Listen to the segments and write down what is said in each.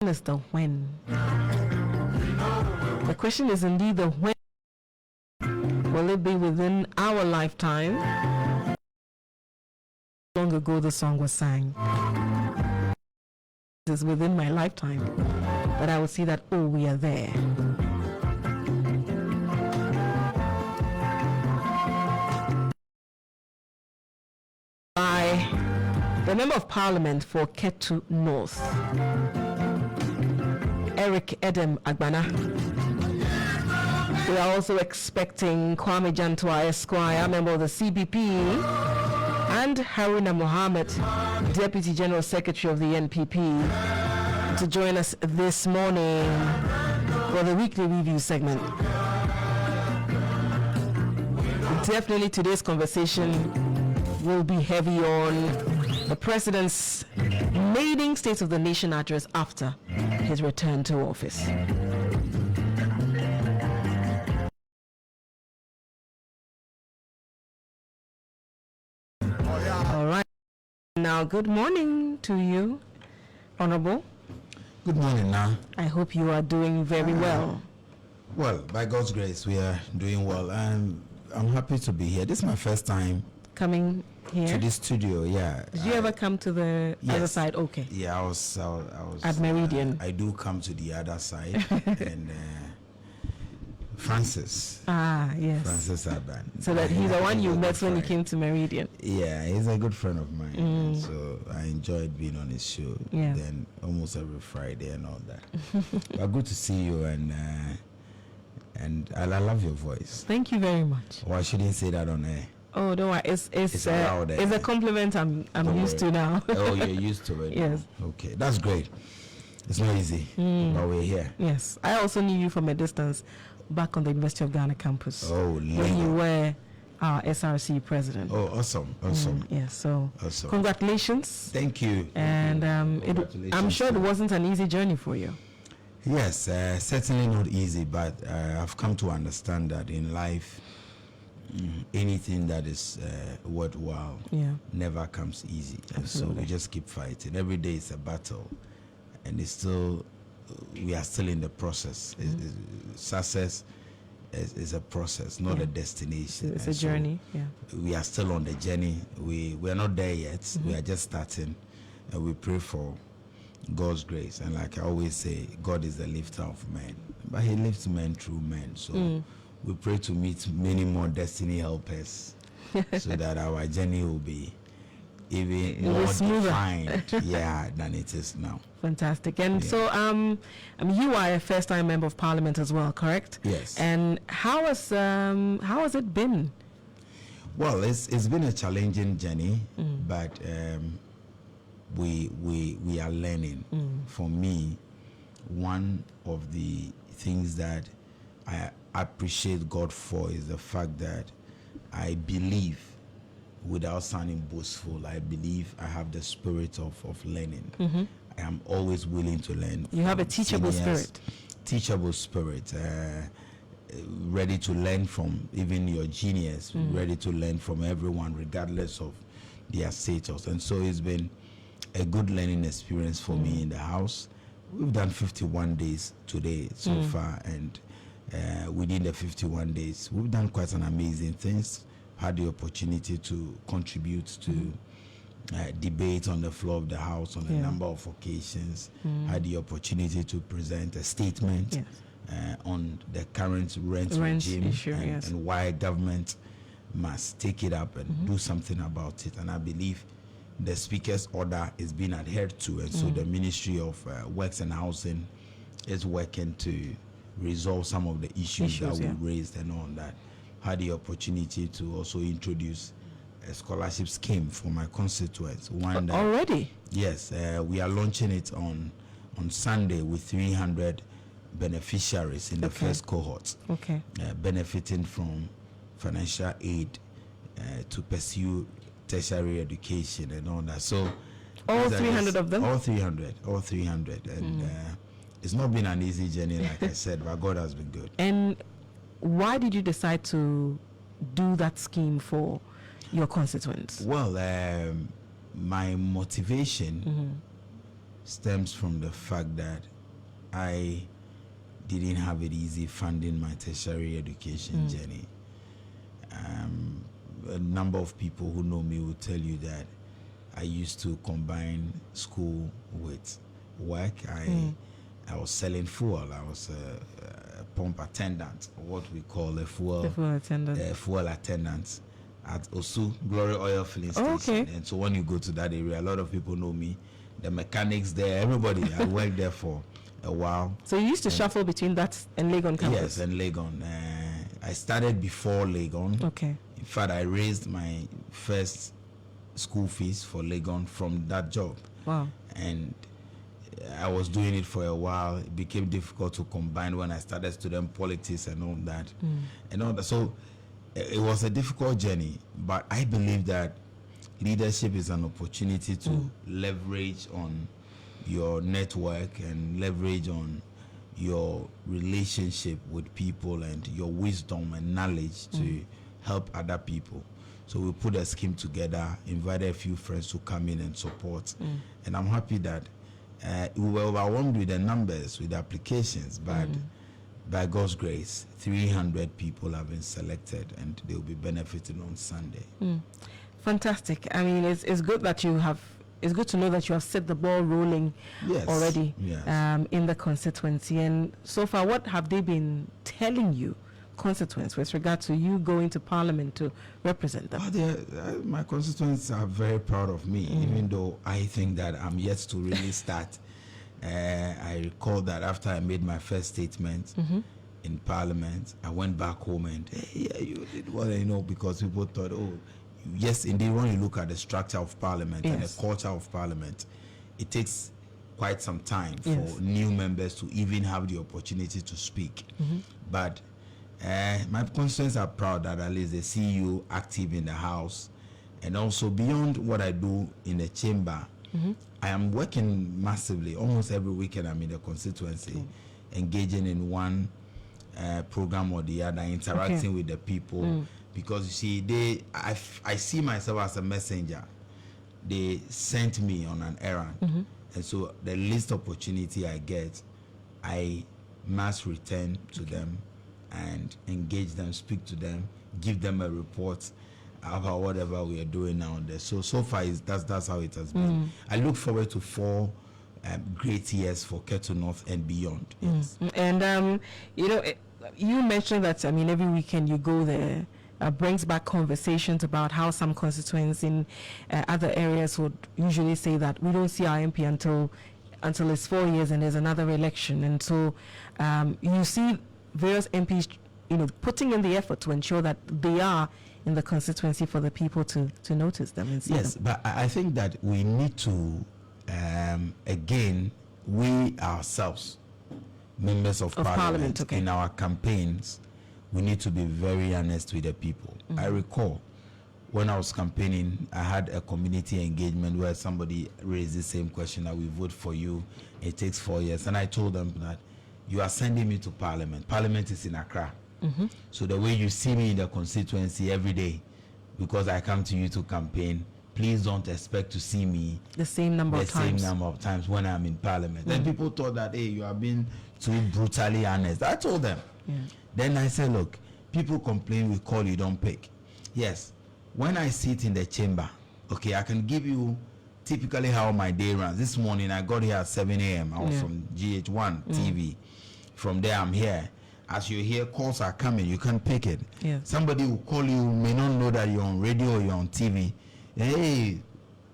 is the when. The question is indeed the when. Will it be within our lifetime? Long ago the song was sang. It is within my lifetime that I will see that, oh, we are there. By the Member of Parliament for Tettey North, Eric Edem Agbana. We are also expecting Kwame Jantwa Esquire, member of the CPP, and Haruna Mohammed, Deputy General Secretary of the NPP, to join us this morning for the weekly review segment. Definitely today's conversation will be heavy on the President's maiden State of the Nation address after his return to office. All right. Now, good morning to you, Honorable. Good morning, now. I hope you are doing very well. Well, by God's grace, we are doing well. I'm happy to be here. This is my first time coming here to this studio. Yeah. Did you ever come to the other side? Okay. Yeah, I was at Meridian. I do come to the other side, and Francis. Yes. Francis Aban. So that he's the one you met when you came to Meridian. Yeah, he's a good friend of mine. So I enjoyed being on his show. Yeah. Then almost every Friday and all that. But good to see you, and I love your voice. Thank you very much. Well, I shouldn't say that on air. Oh, don't worry. It's a compliment I'm used to now. Oh, you're used to it. Yes. Okay, that's great. It's not easy, but we're here. Yes. I also knew you from a distance back on the University of Ghana campus. Oh, when you were our SRC president. Oh, awesome. Yes, so awesome. Congratulations. Thank you. And I'm sure it wasn't an easy journey for you. Yes, certainly not easy, but I've come to understand that in life, anything that is worthwhile never comes easy. And so we just keep fighting. Every day is a battle, and it's still, we are still in the process. Success is a process, not a destination. It's a journey. We are still on the journey. We are not there yet. We are just starting, and we pray for God's grace. And like I always say, God is the lifter of men, but he lifts men through men. So we pray to meet many more destiny helpers so that our journey will be even more defined than it is now. Fantastic. And so you are a first-time member of Parliament as well, correct? Yes. And how has it been? Well, it's been a challenging journey, but we are learning. For me, one of the things that I appreciate God for is the fact that I believe, without sounding boastful, I believe I have the spirit of learning. I am always willing to learn. You have a teachable spirit. Teachable spirit. Ready to learn from even your genius, ready to learn from everyone regardless of their status. And so it's been a good learning experience for me in the house. We've done 51 days today so far, and within the 51 days, we've done quite an amazing things. Had the opportunity to contribute to debate on the floor of the House on a number of occasions. Had the opportunity to present a statement on the current rent regime issue, and why government must take it up and do something about it. And I believe the Speaker's order is being adhered to, and so the Ministry of Works and Housing is working to resolve some of the issues that we raised and all that. Had the opportunity to also introduce a scholarship scheme for my constituents. One that, already? Yes, we are launching it on Sunday with 300 beneficiaries in the first cohort. Benefiting from financial aid to pursue tertiary education and all that. So all 300 of them? All 300. And it's not been an easy journey, like I said, but God has been good. And why did you decide to do that scheme for your constituents? Well, my motivation stems from the fact that I didn't have it easy funding my tertiary education journey. A number of people who know me will tell you that I used to combine school with work. I was selling fuel. I was a pump attendant, what we call a fuel attendant at Osu Glory Oil Filling Station. Okay. And so when you go to that area, a lot of people know me. The mechanics there, everybody. I worked there for a while. So you used to shuffle between that and Legon campus? Yes, and Legon. I started before Legon. Okay. In fact, I raised my first school fees for Legon from that job. Wow. And I was doing it for a while. It became difficult to combine when I started student politics and all that. And all that. So it was a difficult journey, but I believe that leadership is an opportunity to leverage on your network and leverage on your relationship with people and your wisdom and knowledge to help other people. So we put a scheme together, invited a few friends to come in and support. And I'm happy that we were overwhelmed with the numbers, with the applications, but by God's grace, 300 people have been selected and they'll be benefiting on Sunday. Fantastic. I mean, it's good that you have. It's good to know that you have set the ball rolling already in the constituency. And so far, what have they been telling you, constituents, with regard to you going to Parliament to represent them? My constituents are very proud of me, even though I think that I'm yet to really start. I recall that after I made my first statement in Parliament, I went back home and, hey, yeah, you did well, because people thought, oh, yes, indeed, when you look at the structure of Parliament and the culture of Parliament, it takes quite some time for new members to even have the opportunity to speak. But my constituents are proud that at least they see you active in the House. And also beyond what I do in the chamber, I am working massively. Almost every weekend I'm in the constituency, engaging in one program or the other, interacting with the people. Because you see, I see myself as a messenger. They sent me on an errand. And so the least opportunity I get, I must return to them and engage them, speak to them, give them a report about whatever we are doing now and there. So far, that's how it has been. I look forward to 4 great years for Keto North and beyond. Yes. And, you mentioned that, every weekend you go there. Brings back conversations about how some constituents in other areas would usually say that we don't see our MP until it's 4 years and there's another election. And so you see various MPs, putting in the effort to ensure that they are in the constituency for the people to notice them and see them. But I think that we need to, again, we ourselves, members of Parliament in our campaigns, we need to be very honest with the people. I recall when I was campaigning, I had a community engagement where somebody raised the same question that we vote for you. It takes 4 years. And I told them that you are sending me to Parliament. Parliament is in Accra. So the way you see me in the constituency every day, because I come to you to campaign, please don't expect to see me the same number of times when I'm in Parliament. And people thought that, hey, you are being too brutally honest. I told them. Then I said, look, people complain, we call, you don't pick. Yes, when I sit in the chamber, okay, I can give you typically how my day runs. This morning I got here at 7 a.m. I was from GH1 TV. From there I'm here. As you hear, calls are coming, you can't pick it. Somebody will call you, may not know that you're on radio or you're on TV. Hey,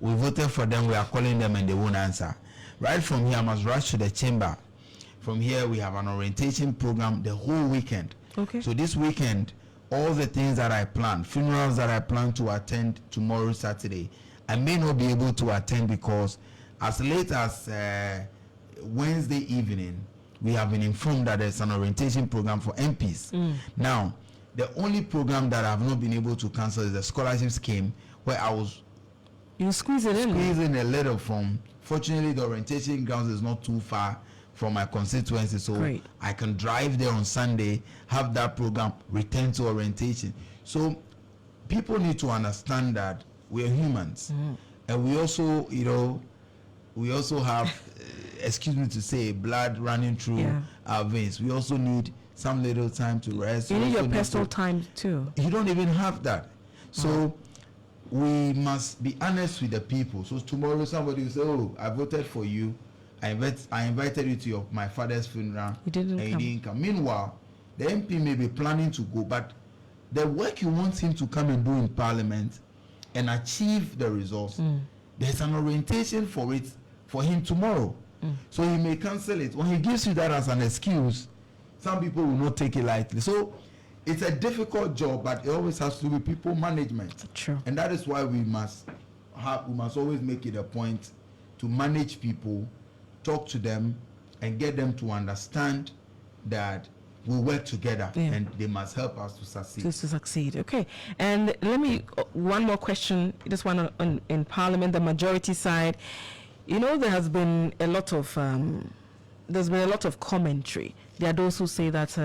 we voted for them, we are calling them and they won't answer. Right from here, I must rush to the chamber. From here, we have an orientation program the whole weekend. So this weekend, all the things that I planned, funerals that I plan to attend tomorrow, Saturday, I may not be able to attend because as late as Wednesday evening, we have been informed that there's an orientation program for MPs. Now, the only program that I have not been able to cancel is the scholarship scheme, where I was squeezing a little from. Fortunately, the orientation grounds is not too far from my constituency, so I can drive there on Sunday, have that program, return to orientation. So people need to understand that we are humans, and we also, we also have, excuse me to say, blood running through our veins. We also need some little time to rest. You need your personal time too. You don't even have that. So we must be honest with the people. So tomorrow somebody will say, oh, I voted for you. I invited you to my father's funeral. You didn't come. Meanwhile, the MP may be planning to go, but the work you want him to come and do in Parliament and achieve the results, there's an orientation for it for him tomorrow. So he may cancel it. When he gives you that as an excuse, some people will not take it lightly. So it's a difficult job, but it always has to do with people management. True. And that is why we must always make it a point to manage people, talk to them, and get them to understand that we work together and they must help us to succeed. To succeed. Okay. And let me, one more question, this one in Parliament, the majority side. You know, there has been a lot of commentary. There are those who say that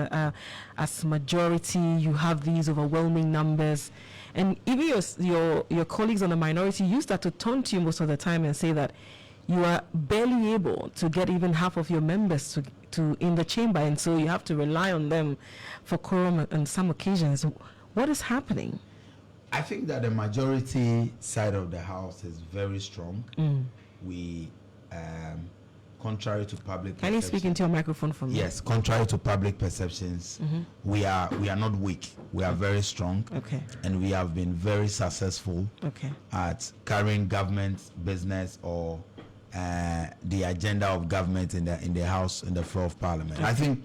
as majority, you have these overwhelming numbers. And even your colleagues on the minority use that to taunt you most of the time and say that you are barely able to get even half of your members to in the chamber, and so you have to rely on them for quorum on some occasions. What is happening? I think that the majority side of the house is very strong. We, contrary to public Can you speak into your microphone for me? Yes, contrary to public perceptions, we are not weak. We are very strong. Okay. And we have been very successful at carrying government business or the agenda of government in the House, in the floor of Parliament. I think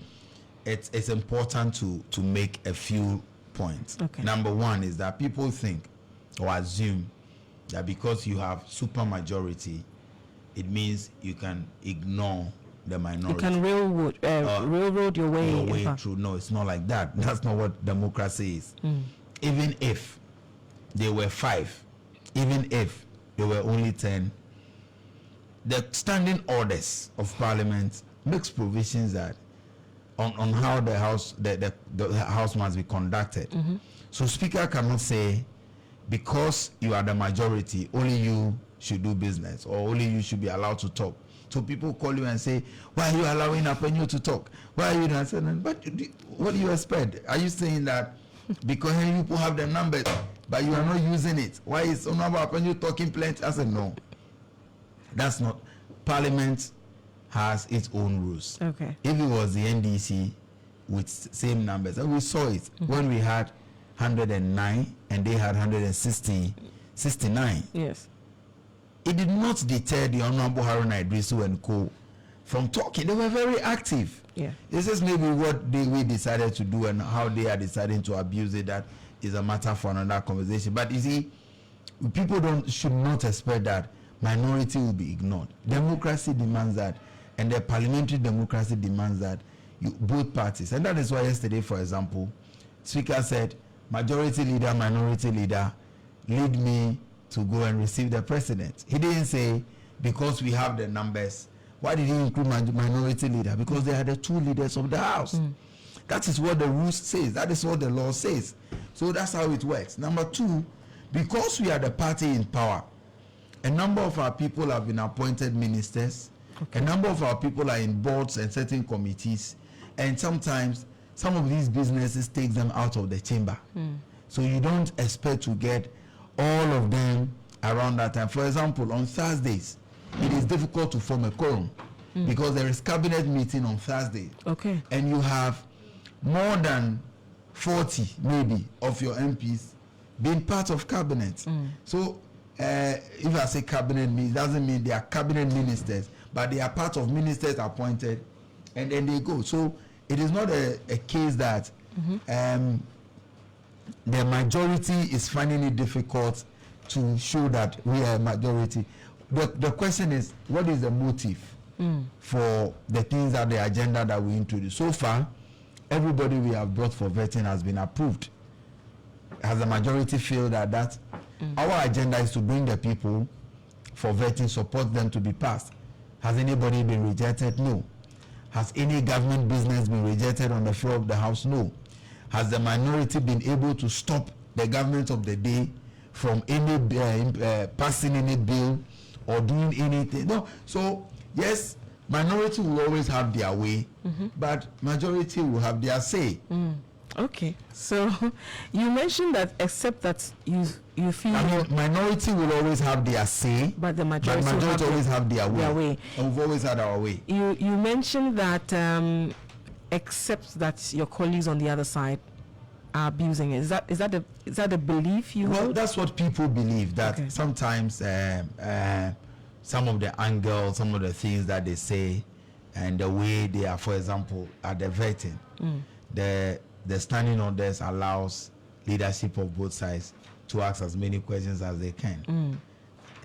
it's important to make a few points. Number one is that people think or assume that because you have super majority, it means you can ignore the minority. You can railroad your way through. No, it's not like that. That's not what democracy is. Even if there were 5, even if there were only 10, the standing orders of Parliament makes provisions that on how the house the house must be conducted. So Speaker cannot say, because you are the majority, only you should do business, or only you should be allowed to talk. So people call you and say, why are you allowing Apenyo to talk? Why are you not saying? But what do you expect? Are you saying that because people have the numbers, but you are not using it? Why is Honorable Apenyo talking plenty? I said, no. That's not. Parliament has its own rules. Okay. If it was the NDC with same numbers, and we saw it when we had 109 and they had 169. Yes. It did not deter the Honorable Haruna Idrisu and co. from talking. They were very active. Yeah. This is maybe what we decided to do, and how they are deciding to abuse it. That is a matter for another conversation. But you see, people should not expect that minority will be ignored. Democracy demands that, and the parliamentary democracy demands that both parties. And that is why yesterday, for example, Speaker said, majority leader, minority leader, lead me to go and receive the president. He didn't say, because we have the numbers. Why did he include minority leader? Because they are the 2 leaders of the house. That is what the rules says. That is what the law says. So that's how it works. Number 2, because we are the party in power, a number of our people have been appointed ministers. A number of our people are in boards and certain committees. And sometimes some of these businesses take them out of the chamber. So you don't expect to get all of them around that time. For example, on Thursdays, it is difficult to form a quorum because there is cabinet meeting on Thursday. Okay. And you have more than 40 maybe of your MPs being part of cabinet. So if I say cabinet meeting, it doesn't mean they are cabinet ministers, but they are part of ministers appointed, and then they go. So it is not a case that the majority is finding it difficult to show that we are a majority. The question is, what is the motive for the things that the agenda that we introduce? So far, everybody we have brought for vetting has been approved. Has the majority feel that our agenda is to bring the people for vetting, support them to be passed? Has anybody been rejected? No. Has any government business been rejected on the floor of the House? No. Has the minority been able to stop the government of the day from any passing any bill or doing anything. No. So yes, minority will always have their way, but majority will have their say. Okay, so you mentioned that except that you feel. I mean, minority will always have their say, but the majority, always have their way. And we've always had our way. You mentioned that except that your colleagues on the other side are abusing it. Is that the belief you Well, hold? that's what people believe, that sometimes some of the angles, some of the things that they say, and the way they are, for example, at the vetting, the standing orders allows leadership of both sides to ask as many questions as they can.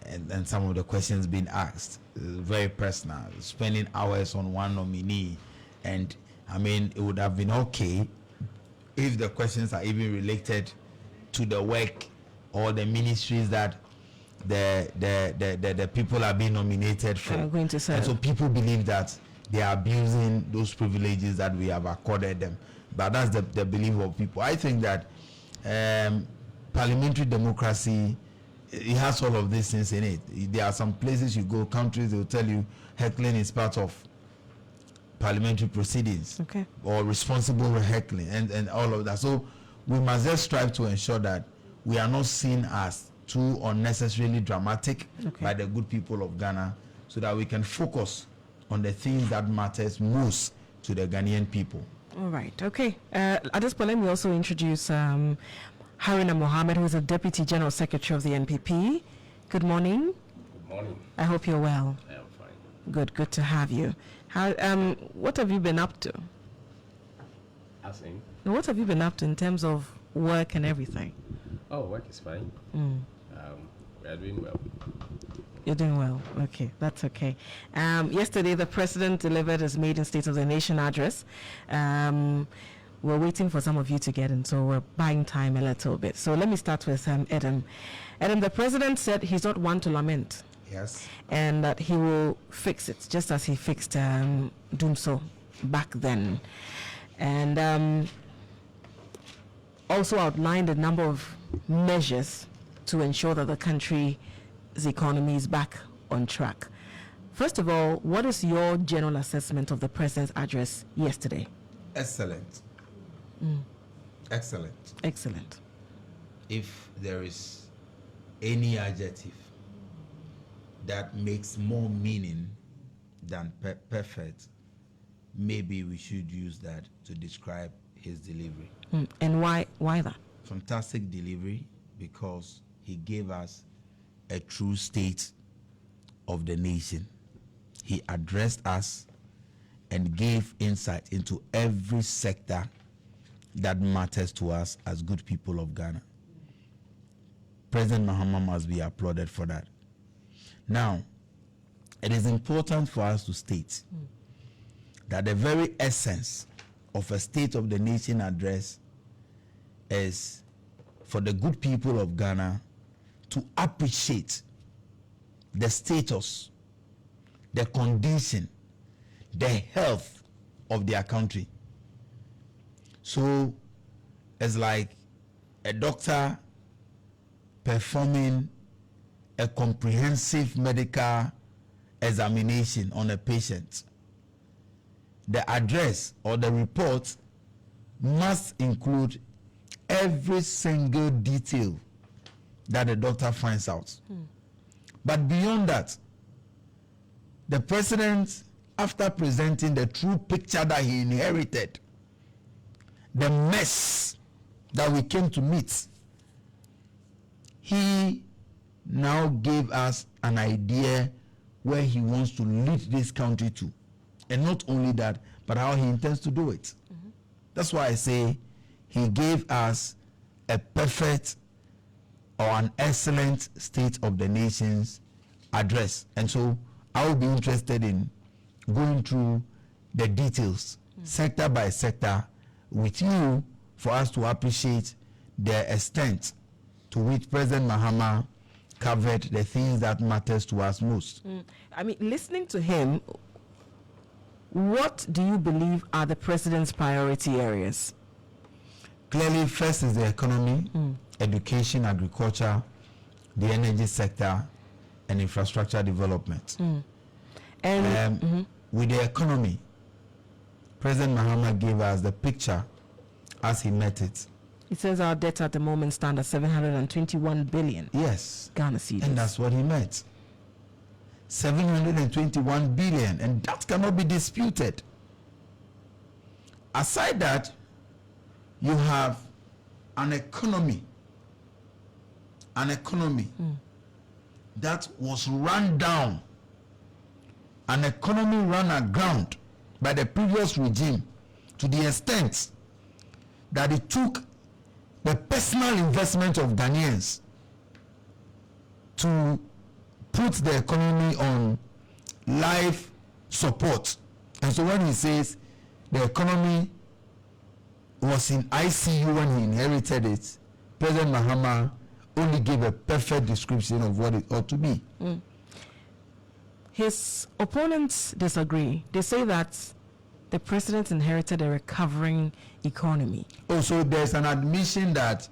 And some of the questions being asked very personal, spending hours on one nominee. And I mean, it would have been okay if the questions are even related to the work or the ministries that the people are being nominated for. I'm going to say. And so people believe that they are abusing those privileges that we have accorded them. But that's the belief of people. I think that parliamentary democracy, it has all of these things in it. There are some places you go, countries, they will tell you heckling is part of parliamentary proceedings, or responsible heckling, and all of that. So we must just strive to ensure that we are not seen as too unnecessarily dramatic by the good people of Ghana, so that we can focus on the things that matters most to the Ghanaian people. All right. Okay. At this point, let me also introduce Haruna Mohammed, who is the Deputy General Secretary of the NPP. Good morning. Good morning. I hope you're well. I am fine. Good to have you. How? What have you been up to? Asking? What have you been up to in terms of work and everything? Oh, work is fine. We are doing well. You're doing well. Okay, that's okay. Yesterday, the president delivered his maiden State of the Nation address. We're waiting for some of you to get in, so we're buying time a little bit. So let me start with Adam. Adam, the president said he's not one to lament. Yes. And that he will fix it, just as he fixed Dumso back then. And also outlined a number of measures to ensure that the country's economy is back on track. First of all, what is your general assessment of the president's address yesterday? Excellent. Excellent. Excellent. If there is any adjective that makes more meaning than perfect, maybe we should use that to describe his delivery. And why that? Fantastic delivery, because he gave us a true state of the nation. He addressed us and gave insight into every sector that matters to us as good people of Ghana. President Mahama must be applauded for that. Now, it is important for us to state that the very essence of a State of the Nation address is for the good people of Ghana to appreciate the status, the condition, the health of their country. So it's like a doctor performing a comprehensive medical examination on a patient. The address or the report must include every single detail that the doctor finds out. But beyond that, the president, after presenting the true picture that he inherited, the mess that we came to meet, he now gave us an idea where he wants to lead this country to. And not only that, but how he intends to do it. That's why I say he gave us a perfect or an excellent State of the Nation's address. And so I will be interested in going through the details, sector by sector, with you, for us to appreciate the extent to which President Mahama covered the things that matters to us most. I mean, listening to him, what do you believe are the president's priority areas? Clearly, first is the economy, education, agriculture, the energy sector, and infrastructure development. And with the economy, President Mahama gave us the picture as he met it. it says our debt at the moment stand at 721 billion Yes. Ghana cedis. And that's what he met. 721 billion, and that cannot be disputed. Aside that, you have an economy that was run down, an economy run aground by the previous regime to the extent that it took the personal investment of Ghanaians to put the economy on life support. And so when he says the economy was in ICU when he inherited it, President Mahama only gave a perfect description of what it ought to be. His opponents disagree. They say that the president inherited a recovering economy. Also, there's an admission that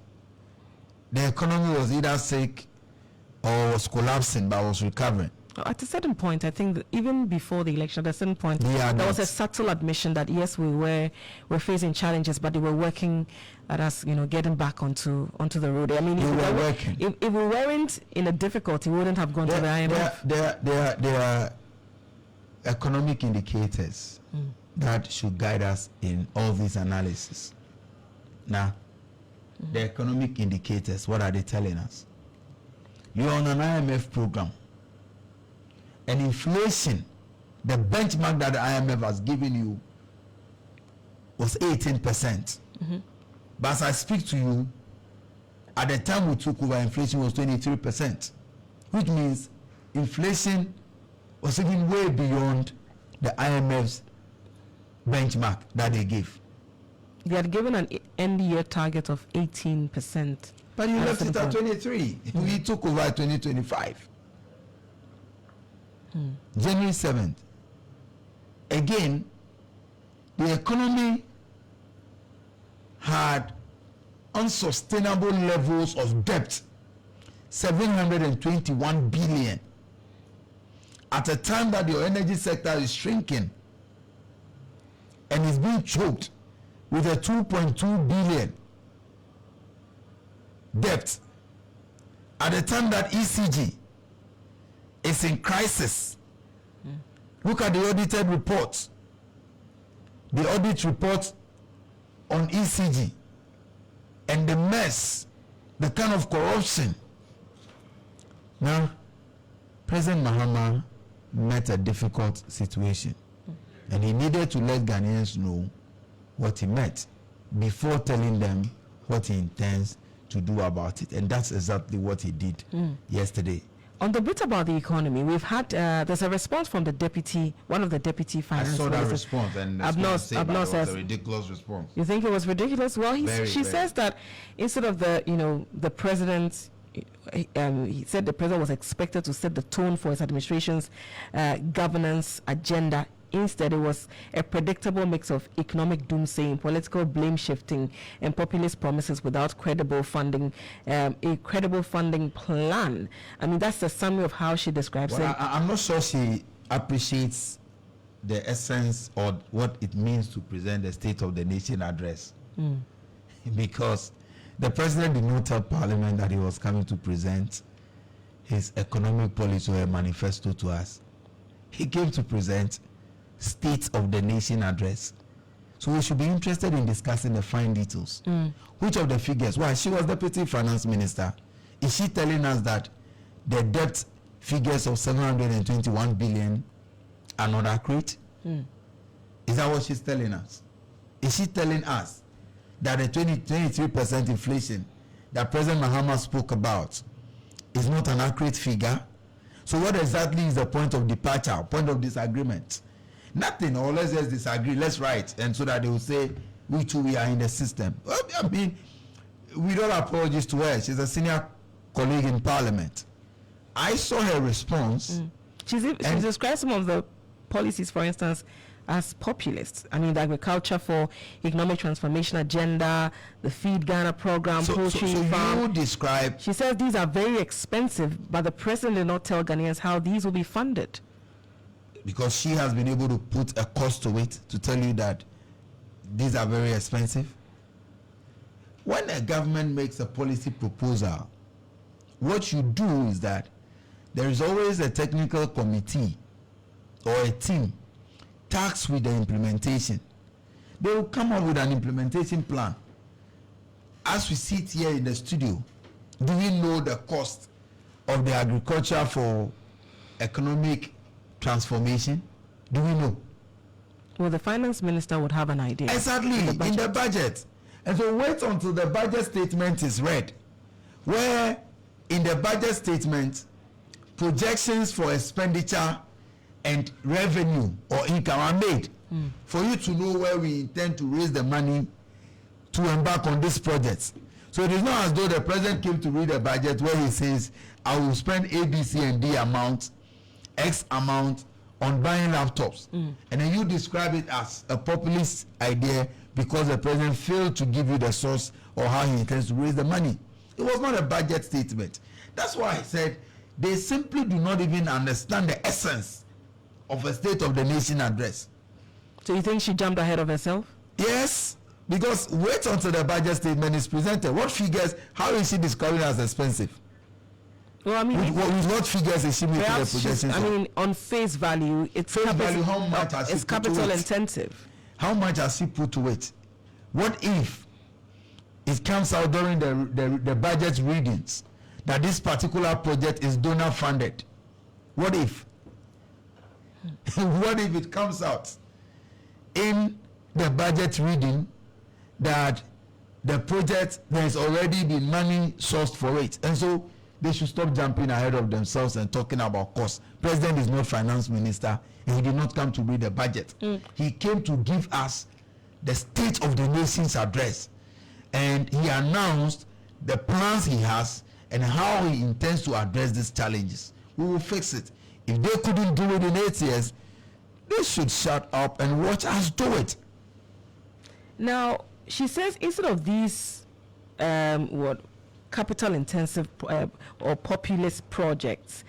the economy was either sick or was collapsing but was recovering. At a certain point, I think that even before the election, at a certain point, Yeah, there was a that's- subtle admission that yes, we're facing challenges, but they were working at us, getting back onto the road. I mean, They if we were were- working. If we weren't in a difficulty, we wouldn't have gone to the IMF. There are economic indicators that should guide us in all these analysis. Now, the economic indicators, what are they telling us? You're on an IMF program, and inflation, the benchmark that the IMF has given you, was 18%. But as I speak to you, at the time we took over, inflation was 23%, which means inflation was even way beyond the IMF's benchmark that they gave. They had given an end year target of 18%. But you At a left it certain at point. 23. We took over at 2025. January 7th. Again, the economy had unsustainable levels of debt, 721 billion. At a time that your energy sector is shrinking and is being choked with a 2.2 billion debt, at the time that ECG is in crisis. Look at the audited reports. The audit report on ECG and the mess, the kind of corruption. Now, President Mahama met a difficult situation, and he needed to let Ghanaians know what he met before telling them what he intends to do about it, and that's exactly what he did yesterday. On the bit about the economy, we've had there's a response from one of the deputy I finance saw that ministers. response, and Abnos says, a ridiculous response. you think it was ridiculous? Well, she Very. says that instead of the president, he said the president was expected to set the tone for his administration's governance agenda. Instead, it was a predictable mix of economic doomsaying, political blame shifting, and populist promises without credible funding, a credible funding plan. I mean, that's the summary of how she describes Well, it. I'm not sure she appreciates the essence or what it means to present the State of the Nation address. Because the president did not tell Parliament that he was coming to present his economic policy or a manifesto to us. He came to present State of the Nation address. So we should be interested in discussing the fine details. Which of the figures? Why, she was Deputy Finance Minister. Is she telling us that the debt figures of 721 billion are not accurate? Is that what she's telling us? Is she telling us that the 23% inflation that President Mahama spoke about is not an accurate figure? So what exactly is the point of departure, point of disagreement? Nothing, or let's just disagree, let's write, and so that they will say, we too, we are in the system. Well, I mean, with all apologies to her, she's a senior colleague in Parliament. I saw her response. She describes some of the policies, for instance, as populists. I mean, the Agriculture for Economic Transformation Agenda, the Feed Ghana program, poultry farm. You describe. She says these are very expensive, but the president did not tell Ghanaians how these will be funded. Because she has been able to put a cost to it to tell you that these are very expensive. When a government makes a policy proposal, what you do is that there is always a technical committee or a team tasked with the implementation. They will come up with an implementation plan. As we sit here in the studio, do we know the cost of the agriculture for economic transformation? Do we know? Well, the finance minister would have an idea. Exactly, in the budget. And so wait until the budget statement is read, where in the budget statement, projections for expenditure and revenue or income are made for you to know where we intend to raise the money to embark on this project. So it is not as though the president came to read a budget where he says, I will spend A, B, C, and D amount, X amount on buying laptops. And then you describe it as a populist idea because the president failed to give you the source or how he intends to raise the money. It was not a budget statement. That's why I said they simply do not even understand the essence of a State of the Nation address. So you think she jumped ahead of herself? Yes, because wait until the budget statement is presented. What figures, how is she describing it as expensive? Well, I mean, with what figures is she making the projections? I mean, on face value, it's how much has she it's put to capital it? intensive. How much has she put to it? What if it comes out during the budget readings that this particular project is donor funded? What if? What if it comes out in the budget reading that the project, there's already been money sourced for it, and so they should stop jumping ahead of themselves and talking about costs. President is not finance minister, and he did not come to read the budget. He came to give us the State of the Nation's address, and he announced the plans he has and how he intends to address these challenges. We will fix it. If they couldn't do it in 8 years, they should shut up and watch us do it. Now, she says instead of these capital intensive or populist projects,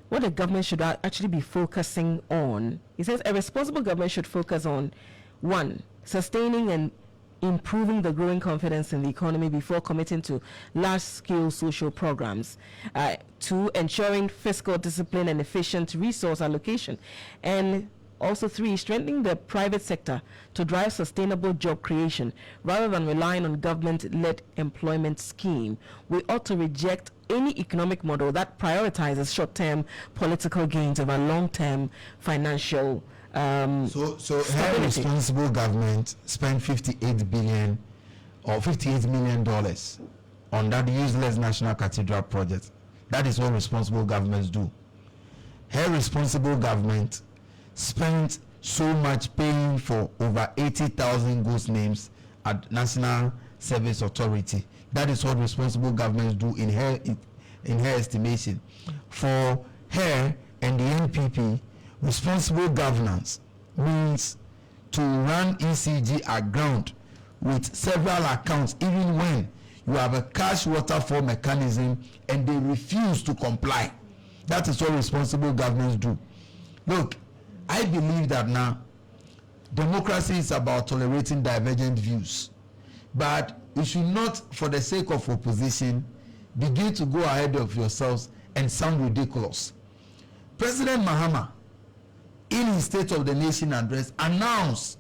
what the government should actually be focusing on, he says a responsible government should focus on, 1, sustaining and improving the growing confidence in the economy before committing to large-scale social programs, 2, ensuring fiscal discipline and efficient resource allocation, and also 3, strengthening the private sector to drive sustainable job creation rather than relying on government-led employment scheme. We ought to reject any economic model that prioritizes short-term political gains over long-term financial So her responsible government spent $58 billion or $58 million on that useless National Cathedral project. That is what responsible governments do. Her responsible government spent so much paying for over 80,000 ghost names at National Service Authority. That is what responsible governments do in her estimation. For her and the NPP, responsible governance means to run ECG aground with several accounts, even when you have a cash waterfall mechanism and they refuse to comply. That is what responsible governments do. Look, I believe that now democracy is about tolerating divergent views, but you should not, for the sake of opposition, begin to go ahead of yourselves and sound ridiculous. President Mahama, in his State of the Nation address, announced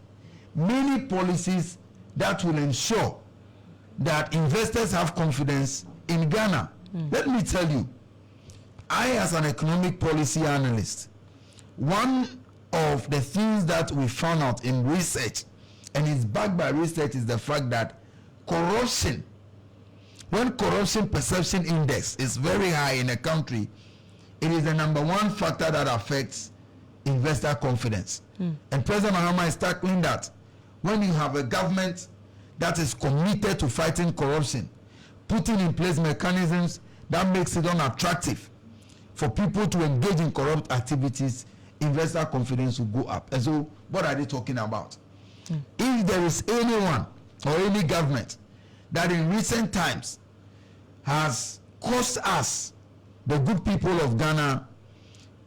many policies that will ensure that investors have confidence in Ghana. Let me tell you, I, as an economic policy analyst, one of the things that we found out in research, and it's backed by research, is the fact that corruption, when corruption perception index is very high in a country, it is the #1 factor that affects investor confidence. And President Mahama is tackling that. When you have a government that is committed to fighting corruption, putting in place mechanisms that makes it unattractive for people to engage in corrupt activities, investor confidence will go up. And so, what are they talking about? If there is anyone or any government that in recent times has caused us, the good people of Ghana,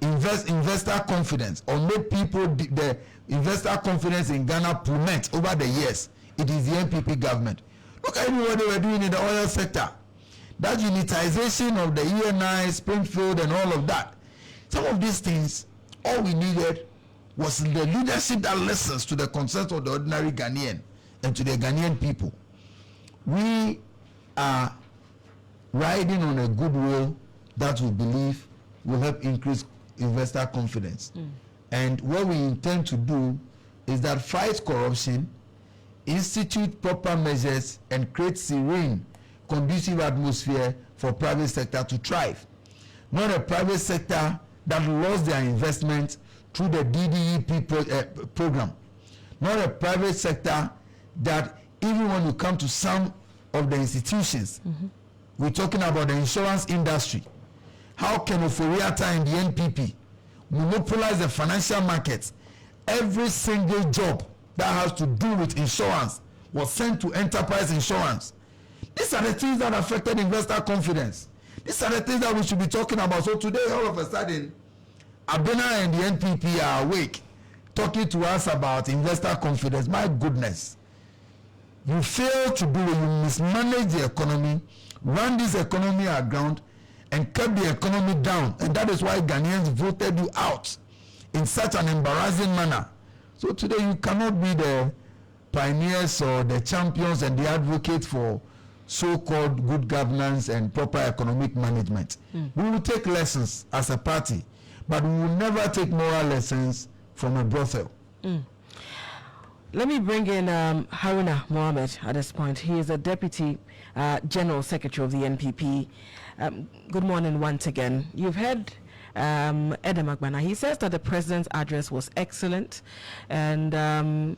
investor confidence, or made people the investor confidence in Ghana plummet over the years, it is the NPP government. Look at what they were doing in the oil sector. That unitization of the ENI, Springfield, and all of that. Some of these things, all we needed was the leadership that listens to the concerns of the ordinary Ghanaian and to the Ghanaian people. We are riding on a goodwill that we believe will help increase investor confidence. And what we intend to do is that fight corruption, institute proper measures, and create serene, conducive atmosphere for private sector to thrive. Not a private sector that lost their investment through the DDEP program. Not a private sector that even when you come to some of the institutions, we're talking about the insurance industry. How can Oforiata and the NPP monopolize the financial markets? Every single job that has to do with insurance was sent to enterprise insurance. These are the things that affected investor confidence. These are the things that we should be talking about. So today, all of a sudden, Abena and the NPP are awake, talking to us about investor confidence. My goodness. You fail to do it. You mismanage the economy, run this economy aground, and kept the economy down. And that is why Ghanaians voted you out in such an embarrassing manner. So today you cannot be the pioneers or the champions and the advocates for so-called good governance and proper economic management. We will take lessons as a party, but we will never take moral lessons from a brothel. Let me bring in Haruna Mohammed at this point. He is the Deputy General Secretary of the NPP. Good morning once again. You've heard Edem Agbana. He says that the President's address was excellent and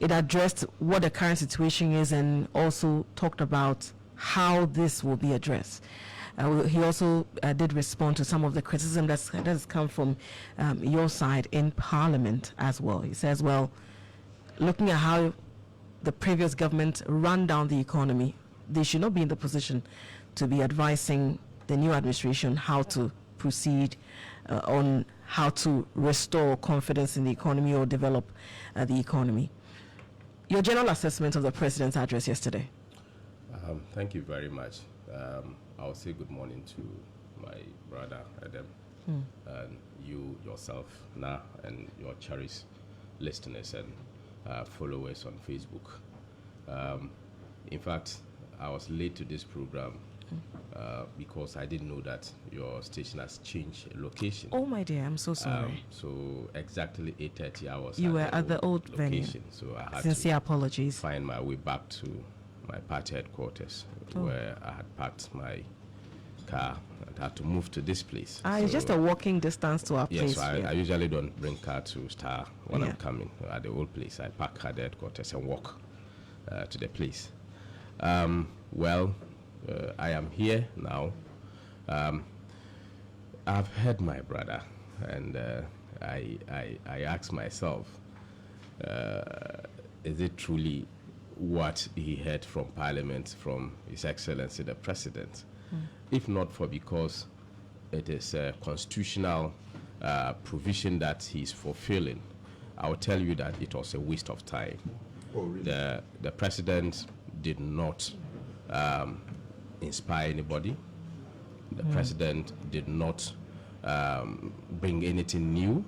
it addressed what the current situation is and also talked about how this will be addressed. He also did respond to some of the criticism that has come from your side in Parliament as well. He says, well, looking at how the previous government ran down the economy, they should not be in the position to be advising the new administration how to proceed on how to restore confidence in the economy or develop the economy. Your general assessment of the President's address yesterday. Thank you very much. I'll say good morning to my brother Adam, and you yourself, Na, and your cherished listeners and followers on Facebook. In fact, I was late to this program because I didn't know that your station has changed location. Oh my dear, I'm so sorry. So exactly 8:30 hours. You were at the old location, venue. so I had Sincere apologies. find my way back to my party headquarters, where I had parked my car and had to move to this place. It's just a walking distance to our place. Yes, so I usually don't bring car to Starr when I'm coming at the old place. I park at the headquarters and walk to the place. I am here now. I've heard my brother, and I ask myself, is it truly what he heard from Parliament, from His Excellency the President? If not for because it is a constitutional provision that he's fulfilling, I will tell you that it was a waste of time. Oh, really? The President did not inspire anybody. The President did not bring anything new.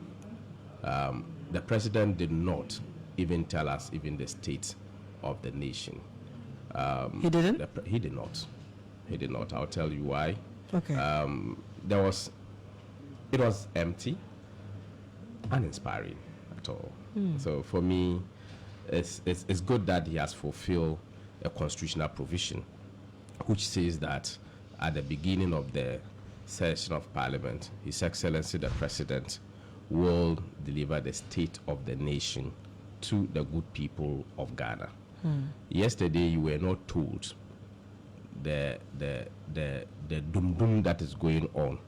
The President did not even tell us even the state of the nation. He didn't? He did not. He did not. I'll tell you why. Okay. It was empty, uninspiring at all. So for me, it's good that he has fulfilled a constitutional provision, which says that at the beginning of the session of Parliament, His Excellency the President will deliver the state of the nation to the good people of Ghana. Yesterday, you were not told the dum-dum that is going on,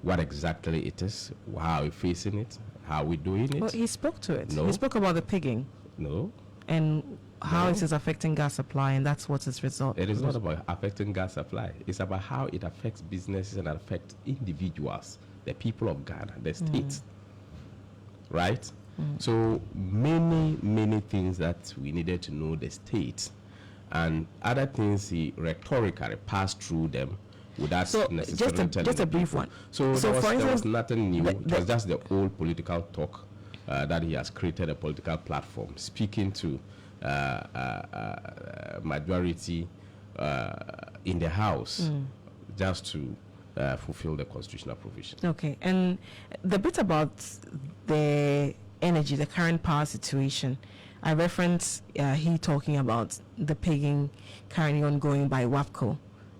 what exactly it is, how we're facing it, How are we doing it? Well, he spoke to it. No. He spoke about the pigging No. and how No. it is affecting gas supply, and that's what its result. It is not about affecting gas supply. It's about how it affects businesses and affects individuals, the people of Ghana, the state. Right? So many things that we needed to know the state, and other things he rhetorically passed through them without So, necessarily telling just a the brief people. one. So, So, there for was instance, nothing new. the- It was just the old political talk that he has created a political platform, speaking to majority in the House just to fulfill the constitutional provision. Okay, and the bit about the energy, the current power situation, I referenced he talking about the pigging currently ongoing by WAPCO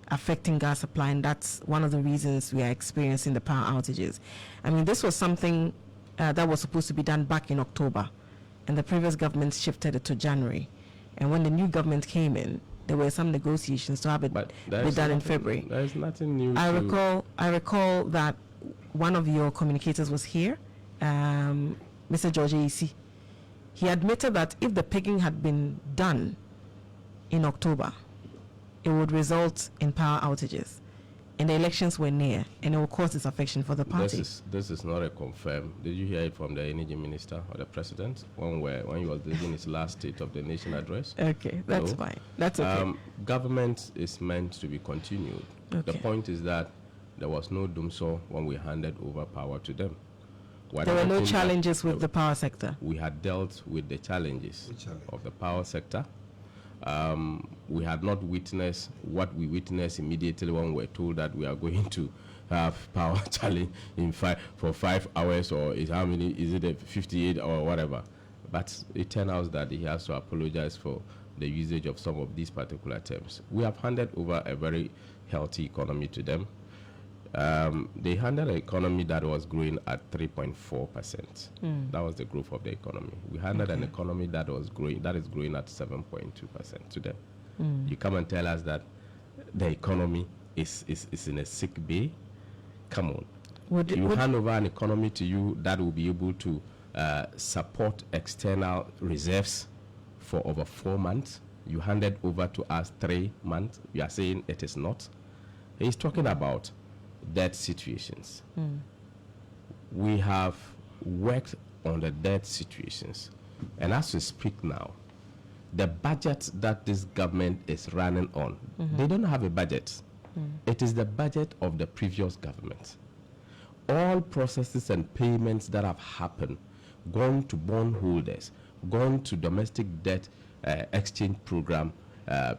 affecting gas supply, and that's one of the reasons we are experiencing the power outages. I mean, this was something that was supposed to be done back in October, and the previous government shifted it to January. And when the new government came in, there were some negotiations to have it be done in February. There is nothing new. I recall that one of your communicators was here, Mr. George A.C. He admitted that if the pigging had been done in October, it would result in power outages, and the elections were near, and it would cause disaffection for the party. This is not a confirm. Did you hear it from the energy minister or the president when he was delivering his last State of the Nation address? Okay, that's No. fine. That's okay. Government is meant to be continued. The Okay. point is that there was no doomsaw when we handed over power to them. There were no challenges with the power sector. We had dealt with the challenges Which challenge? of the power sector. We had not witnessed what we witnessed immediately when we were told that we are going to have power challenge for 5 hours, or is it a 58 or whatever. But it turned out that he has to apologize for the usage of some of these particular terms. We have handed over a very healthy economy to them. They handled an economy that was growing at 3.4%. That was the growth of the economy. We handled an economy that is growing at 7.2% to them. You come and tell us that the economy is in a sick bay. Come on. Would Hand over an economy to you that will be able to support external reserves for over 4 months. You handed over to us 3 months. You are saying it is not. He's talking about debt situations. We have worked on the debt situations, and as we speak now, the budget that this government is running on, they don't have a budget. It is the budget of the previous government. All processes and payments that have happened, gone to bondholders, gone to domestic debt exchange program,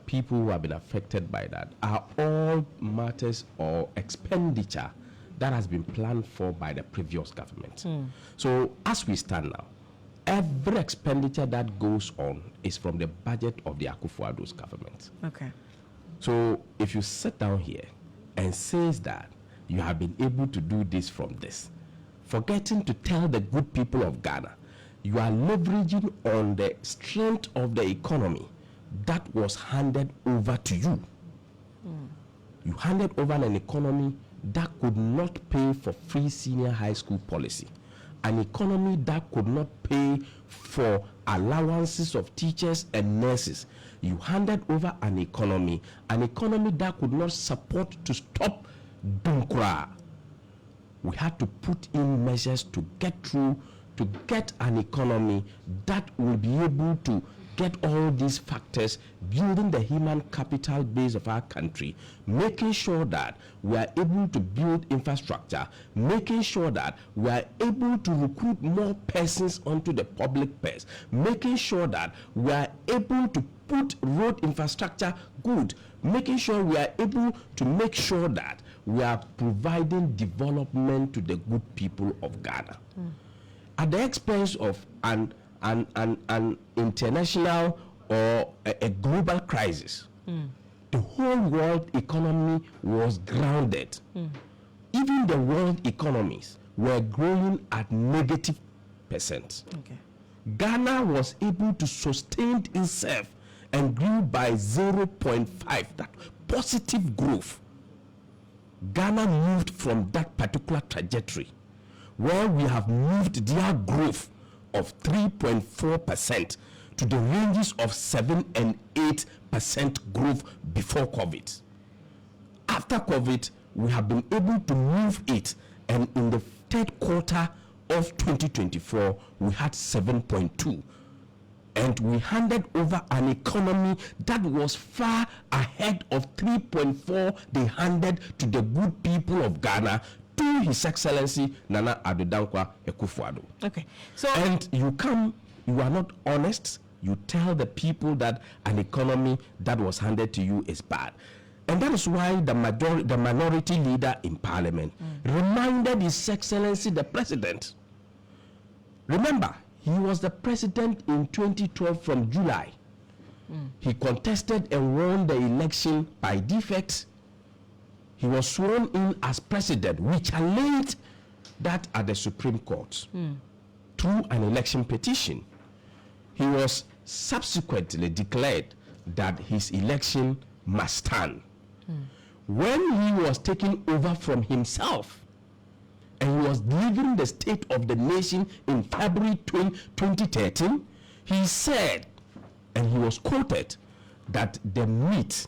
people who have been affected by that, are all matters or expenditure that has been planned for by the previous government. So as we stand now, every expenditure that goes on is from the budget of the Akufo-Addo's government. Okay. So if you sit down here and says that you have been able to do this from this, forgetting to tell the good people of Ghana, you are leveraging on the strength of the economy that was handed over to you. You handed over an economy that could not pay for free senior high school policy, an economy that could not pay for allowances of teachers and nurses. You handed over an economy that could not support to stop Dunkra. We had to put in measures to get through, to get an economy that will be able to get all these factors, building the human capital base of our country, making sure that we are able to build infrastructure, making sure that we are able to recruit more persons onto the public purse, making sure that we are able to put road infrastructure good, making sure we are able to make sure that we are providing development to the good people of Ghana. At the expense of an international or a global crisis, the whole world economy was grounded. Even the world economies were growing at -%. Okay. Ghana was able to sustain itself and grew by 0.5, that positive growth. Ghana moved from that particular trajectory. where we have moved their growth of 3.4% to the ranges of 7 and 8% growth before COVID. After COVID, we have been able to move it, and in the third quarter of 2024, we had 7.2. And we handed over an economy that was far ahead of 3.4 they handed to the good people of Ghana, to His Excellency Nana Addo Dankwa Akufo-Addo. Okay. So and you are not honest. You tell the people that an economy that was handed to you is bad. And that is why the minority leader in Parliament reminded His Excellency the President. Remember, he was the president in 2012 from July. He contested and won the election by defect. He was sworn in as president. We challenged that at the Supreme Court through an election petition. He was subsequently declared that his election must stand. When he was taking over from himself, and he was delivering the state of the nation in February 2013, he said, and he was quoted, that the meat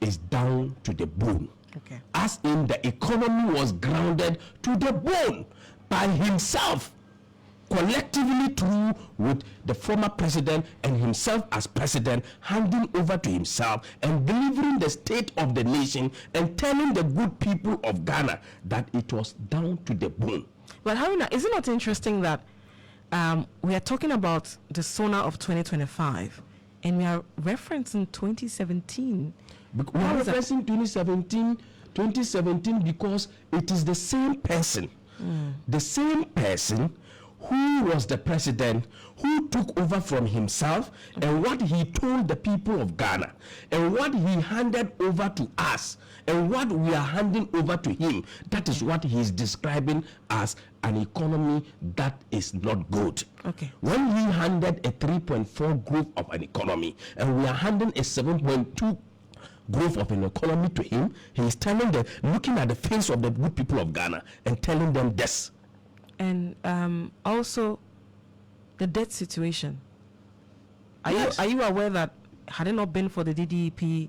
is down to the bone. Okay. As in, the economy was grounded to the bone by himself, collectively through with the former president and himself as president, handing over to himself and delivering the state of the nation and telling the good people of Ghana that it was down to the bone. But Haruna, is it not interesting that we are talking about the SONA of 2025 and we are referencing 2017? We are referencing 2017 because it is the same person. The same person who was the president, who took over from himself, and what he told the people of Ghana, and what he handed over to us, and what we are handing over to him. That is what he is describing as an economy that is not good. Okay. When he handed a 3.4 growth of an economy, and we are handing a 7.2 growth of an economy to him, he is telling them, looking at the face of the good people of Ghana, and telling them this. And also the debt situation. Yes. Are you aware that had it not been for the DDEP,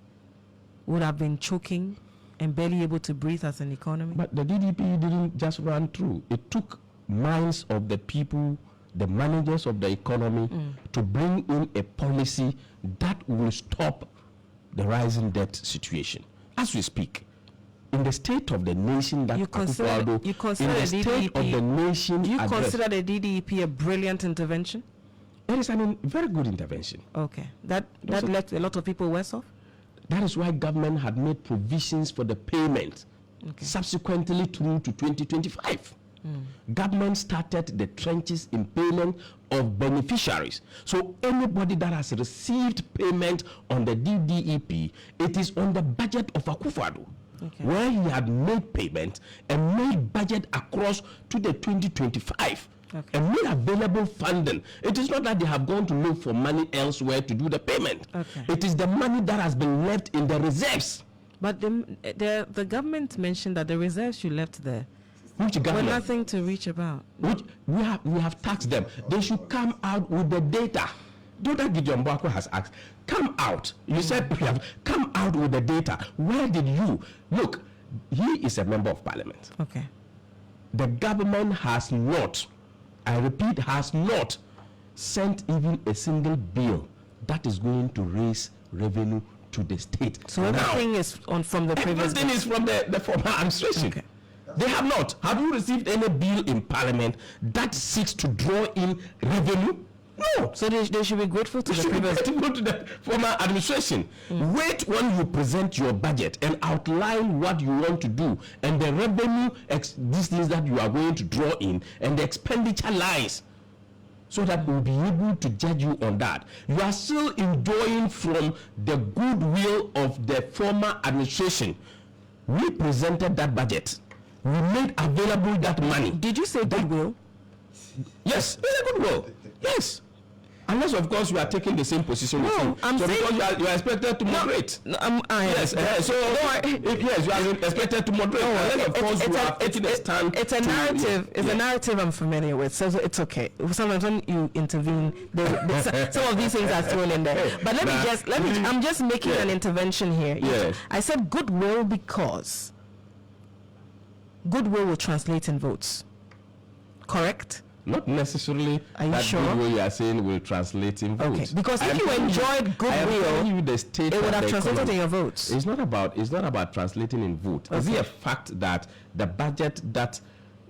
would have been choking and barely able to breathe as an economy? But the DDP didn't just run through. It took minds of the people, the managers of the economy, to bring in a policy that will stop the rising debt situation. As we speak, in the state of the nation that you consider in the state of the nation, do you consider the DDEP a brilliant intervention? It is a very good intervention. Okay, that left a lot of people worse off. That is why government had made provisions for the payment. Okay. Subsequently through to 2025. Government started the trenches in payment of beneficiaries. So anybody that has received payment on the DDEP, it is on the budget of Akufo-Addo. Okay. Where he had made payment and made budget across to the 2025 and made available funding. It is not that they have gone to look for money elsewhere to do the payment. Okay. It is the money that has been left in the reserves. But the government mentioned that the reserves you left there were nothing to reach about. Which we have taxed them. They should come out with the data. Dr. Gideon Bwako has asked, come out. You said we have come out with the data. Where did you look? He is a member of parliament. Okay. The government has not, I repeat, has not sent even a single bill that is going to raise revenue to the state. So everything is from the previous. Everything is from the former administration. Okay. They have not. Have you received any bill in parliament that seeks to draw in revenue? No. So they should be grateful to the previous. To go to the former administration. Wait when you present your budget and outline what you want to do and the revenue, these things that you are going to draw in and the expenditure lines, so that we'll be able to judge you on that. You are still enjoying from the goodwill of the former administration. We presented that budget. We made available that money. Did you say goodwill? Yes, it's a goodwill. Yes. Unless, of course, you are taking the same position with him. I'm so saying, because you are expected to moderate. No, Yes, so yes, you are expected to moderate. Unless, of course, you are taking a stand. It's a narrative. It's a narrative I'm familiar with, so it's okay. Sometimes when you intervene, some of these things are thrown in there. But I'm just making an intervention here. Yes. I said goodwill because goodwill will translate in votes. Correct? Not necessarily are you that sure? goodwill you are saying will translate in votes. Okay, because if you enjoyed goodwill, it would have translated in your votes. It's not about translating in vote. Okay. Is it a fact that the budget that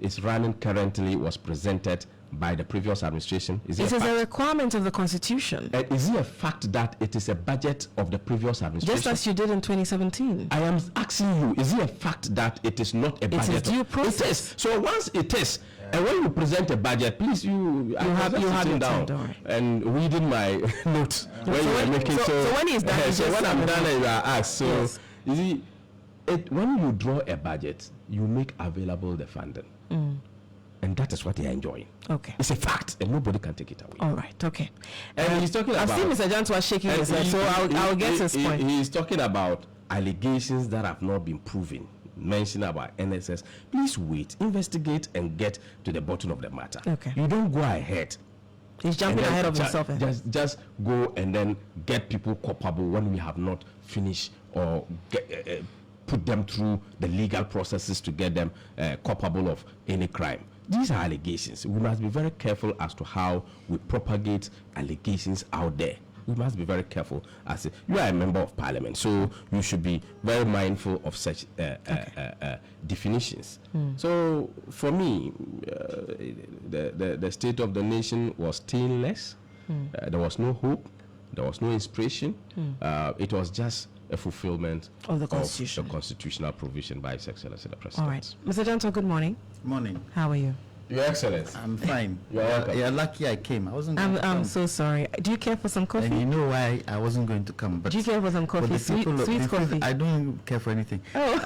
is running currently was presented by the previous administration? It is a requirement of the Constitution. Is it a fact that it is a budget of the previous administration? Just as you did in 2017. I am asking you, is it a fact that it is not a budget? It is due process. It is. So once it is, and when you present a budget, please you have it down and reading my notes when you are making. So when he's done, so when I'm done, you are asked. So yes. You see, when you draw a budget, you make available the funding. And that is what they are enjoying. Okay. It's a fact, and nobody can take it away. All right, okay. And he's talking about... I've seen Mr. Jantua shaking his head, so I'll get to his point. He's talking about allegations that have not been proven, mentioning about NSS. Please wait, investigate, and get to the bottom of the matter. Okay. You don't go ahead. He's jumping ahead of himself. Just go and then get people culpable when we have not finished or put them through the legal processes to get them culpable of any crime. These are allegations. We must be very careful as to how we propagate allegations out there. We must be very careful. You are a member of parliament, so you should be very mindful of such definitions. So for me, the state of the nation was stainless. There was no hope. There was no inspiration. It was just a fulfillment of the constitutional provision by His Excellency the President. All right. Mr. Jantua, good morning. Morning. How are you? Your Excellency. I'm fine. You're lucky I came. I wasn't going to come. I'm so sorry. Do you care for some coffee? And you know why I wasn't going to come. But do you care for some coffee? Sweet coffee? I don't care for anything. Oh.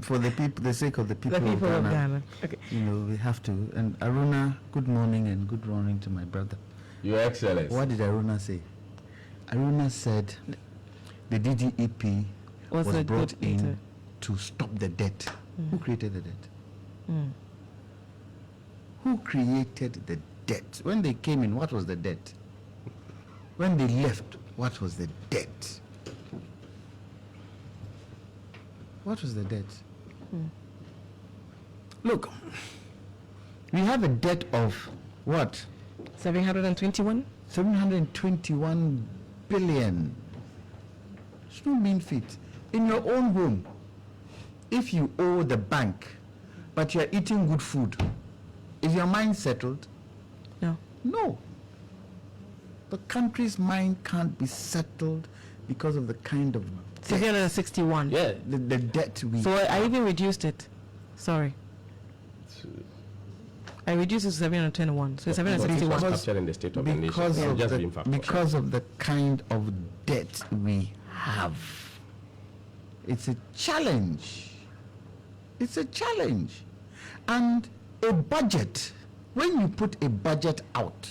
For the sake of the people, of Ghana. Okay. You know, we have to. And Aruna, good morning and good morning to my brother. Your Excellency. What did Aruna say? Aruna said the DDEP was brought in to stop the debt. Who created the debt? Who created the debt? When they came in, what was the debt? When they left, what was the debt? What was the debt? Look, we have a debt of what? 721? 721 billion. It's no mean feat. In your own home, if you owe the bank, but you're eating good food, is your mind settled? No. No. The country's mind can't be settled because of the kind of debt. 761. Yeah, the debt we So I even reduced it. Sorry. I reduced it to 721. So 761. Captured in the state of the nation. Because of the kind of debt we have. It's a challenge. It's a challenge. And a budget, when you put a budget out,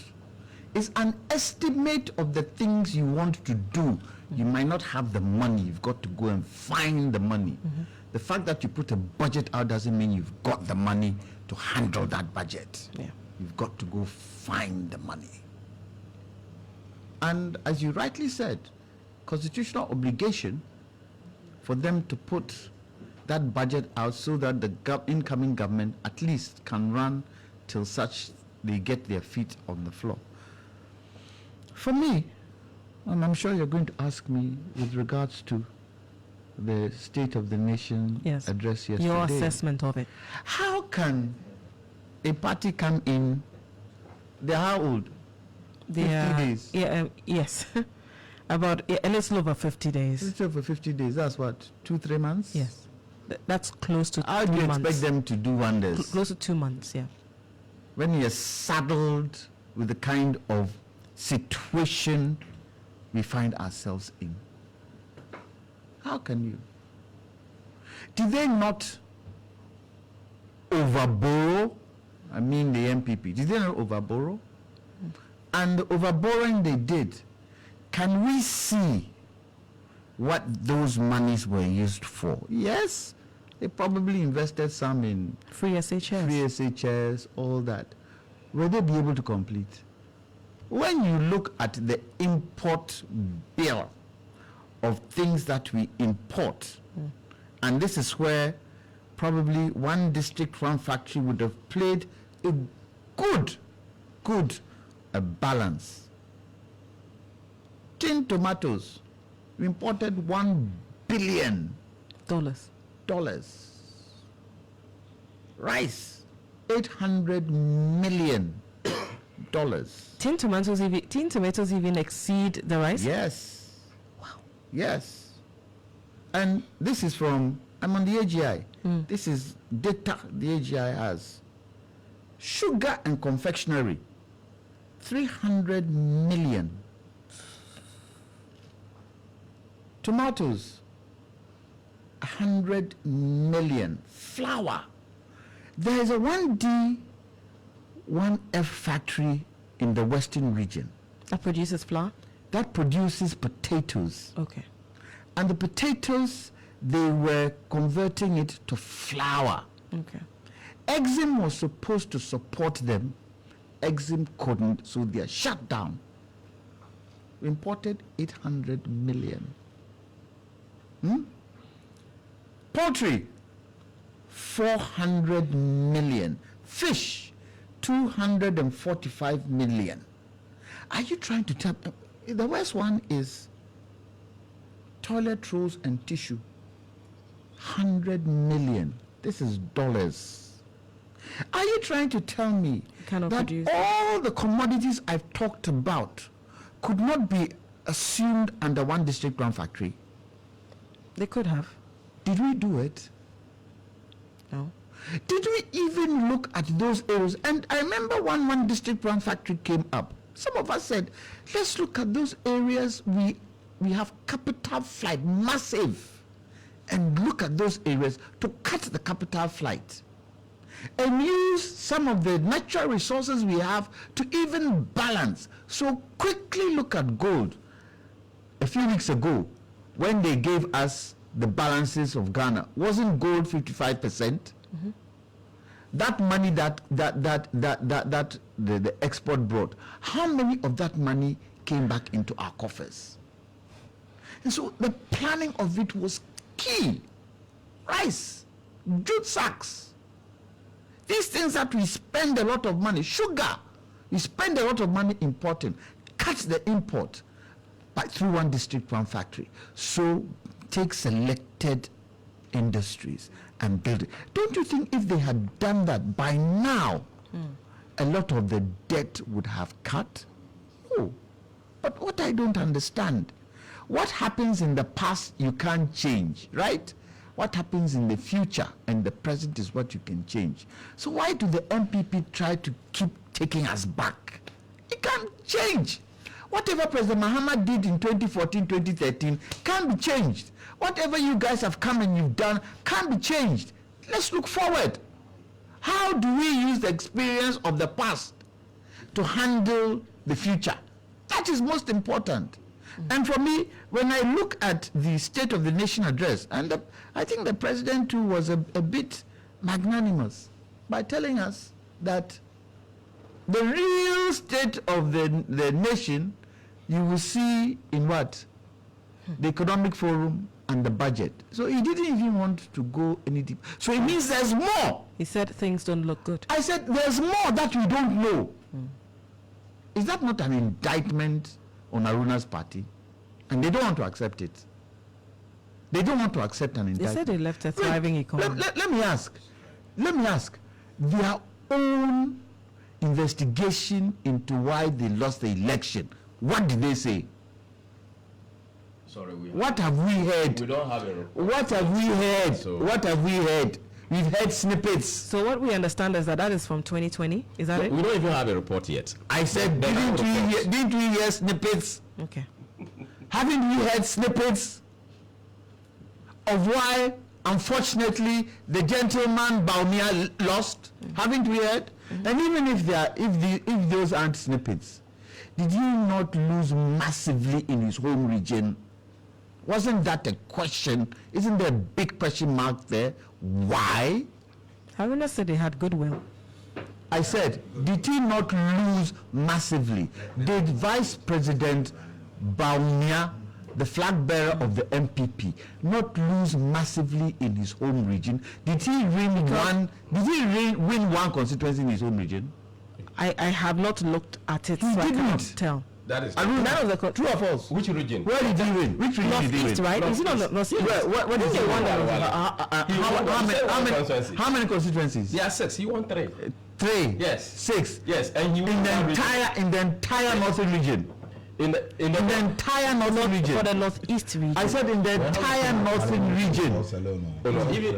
is an estimate of the things you want to do. You might not have the money. You've got to go and find the money. The fact that you put a budget out doesn't mean you've got the money to handle that budget. Yeah. You've got to go find the money. And as you rightly said, constitutional obligation for them to put that budget out so that the incoming government at least can run till such they get their feet on the floor. For me, and I'm sure you're going to ask me with regards to the State of the Nation address yesterday. Your assessment of it. How can a party come in, they're how old? 50 days? Yeah, yes. About a little over 50 days. A little over 50 days, that's what, 2-3 months? Yes. That's close to 2 months. How do you expect them to do wonders? Close to 2 months, yeah. When you're saddled with the kind of situation we find ourselves in. How can you? Did they not overborrow? I mean the MPP. Did they not overborrow? and the overborrowing they did, can we see what those monies were used for? Yes, they probably invested some in Free SHS. free SHS, all that. Will they be able to complete? When you look at the import bill of things that we import, and this is where probably one district, one factory would have played a good balance. Tin tomatoes, we imported $1 billion. Rice, $800 million. Tin tomatoes even exceed the rice? Yes. Wow. Yes. And this is from, I'm on the AGI. This is data the AGI has. Sugar and confectionery, 300 million. Tomatoes, 100 million. Flour. There is a 1D, 1F factory in the western region That produces flour? that produces potatoes. Okay. And the potatoes, they were converting it to flour. Okay. Exim was supposed to support them. Exim couldn't, so they are shut down. We imported 800 million. Poultry, 400 million. Fish, 245 million. Are you trying to tell? The worst one is toilet rolls and tissue, 100 million. This is dollars. Are you trying to tell me Cannot that produce. all the commodities I've talked about could not be assumed under one district, one factory? They could have. Did we do it? No. Did we even look at those areas? And I remember one district, one factory came up. Some of us said, let's look at those areas we have capital flight, massive, and look at those areas to cut the capital flight and use some of the natural resources we have to even balance. So quickly look at gold. A few weeks ago, when they gave us the balances of Ghana, wasn't gold 55%? That money that the export brought, how many of that money came back into our coffers? And so the planning of it was key. Rice, jute sacks, these things that we spend a lot of money, sugar, we spend a lot of money importing, cut the import through one district, one factory. So take selected industries and build it. Don't you think if they had done that by now, a lot of the debt would have cut? No. But what I don't understand, what happens in the past you can't change, right? What happens in the future and the present is what you can change. So why do the MPP try to keep taking us back? It can't change. Whatever President Mahama did in 2014, 2013 can't be changed. Whatever you guys have come and you've done can't be changed. Let's look forward. How do we use the experience of the past to handle the future? That is most important. And for me, when I look at the State of the Nation address, and I think the President too was a bit magnanimous by telling us that the real state of the nation you will see in what? The Economic Forum and the budget. So he didn't even want to go any deep. So it means there's more. He said things don't look good. I said there's more that we don't know. Is that not an indictment on Aruna's party? And they don't want to accept it. They don't want to accept an They indictment. said they left a thriving economy. Let me ask. Their own investigation into why they lost the election. What did they say? Sorry, What have we heard? we don't have a report. What have we heard? So- What have we heard? We've heard snippets. So what we understand is that is from 2020. Is that it? We don't even have a report yet. I said, They have reports. didn't we hear snippets? Okay. Haven't we heard snippets of why, unfortunately, the gentleman Baumia lost? Haven't we heard? And even if those aren't snippets, did he not lose massively in his home region? Wasn't that a question? Isn't there a big question mark there? Why? Haruna said they had goodwill. I said, did he not lose massively? Did Vice President Baumia, the flag bearer of the MPP, not lose massively in his home region? Did he win one constituency in his home region? I have not looked at it, He so I cannot didn't. tell. That is None None of the true or false? which region? Where did he win? Which region did he Northeast, win? right? Is it on the Northeast? What did he win? How many constituencies? There are 6. He won 3. 3. Yes. 6. Yes, and he won In one region. the entire northern region. in the In the entire northern region. For the Northeast region. I said in the entire northern region.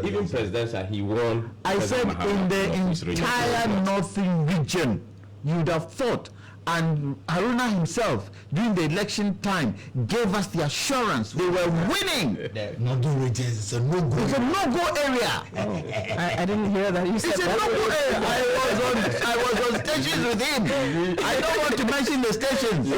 even presidential, he won. I said President in the Mahama, Northeast region. entire northern region. You would have thought, and Haruna himself during the election time gave us the assurance they were winning. Northern regions is a no-go. It's a no-go area. I didn't hear that. You said It's a that. no-go area. I was on stations with him. I don't want to mention the stations.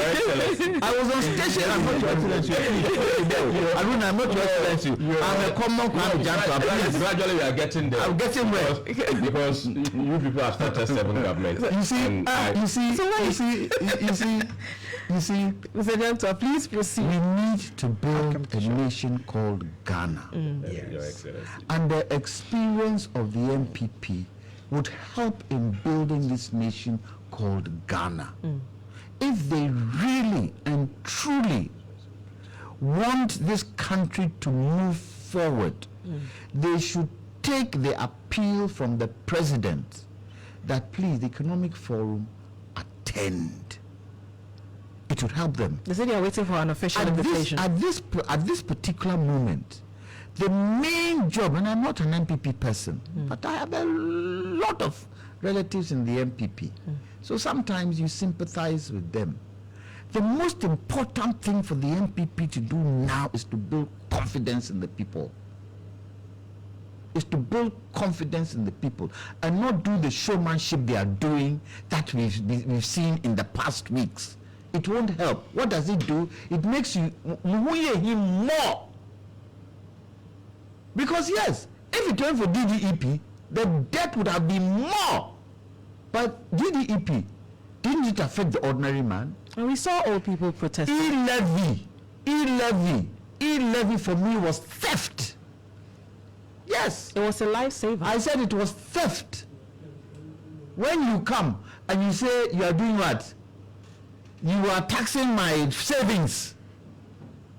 I was on station. I'm not your excellency. Haruna, I'm not your excellency. I'm a common crime junta. Please. Gradually, we are getting there. I'm getting where? Because you people have started 7 governments. You see, And you see, Mr. Jantua, please proceed. we need to build a nation called Ghana. Your Excellency. And the experience of the MPP would help in building this nation called Ghana. If they really and truly want this country to move forward, they should take the appeal from the president that please, the Economic Forum, attend. It would help them. They said they are waiting for an official invitation. At this particular moment, the main job, and I'm not an MPP person, but I have a lot of relatives in the MPP. So sometimes you sympathize with them. The most important thing for the MPP to do now is to build confidence in the people. Is to build confidence in the people and not do the showmanship they are doing that we've seen in the past weeks. It won't help. What does it do? It makes you hear him more. Because yes, if it went for DDEP, the debt would have been more. But DDEP, didn't it affect the ordinary man? And we saw old people protesting. E-levy for me was theft. Yes. It was a lifesaver. I said it was theft. When you come and you say you are doing what? You are taxing my savings.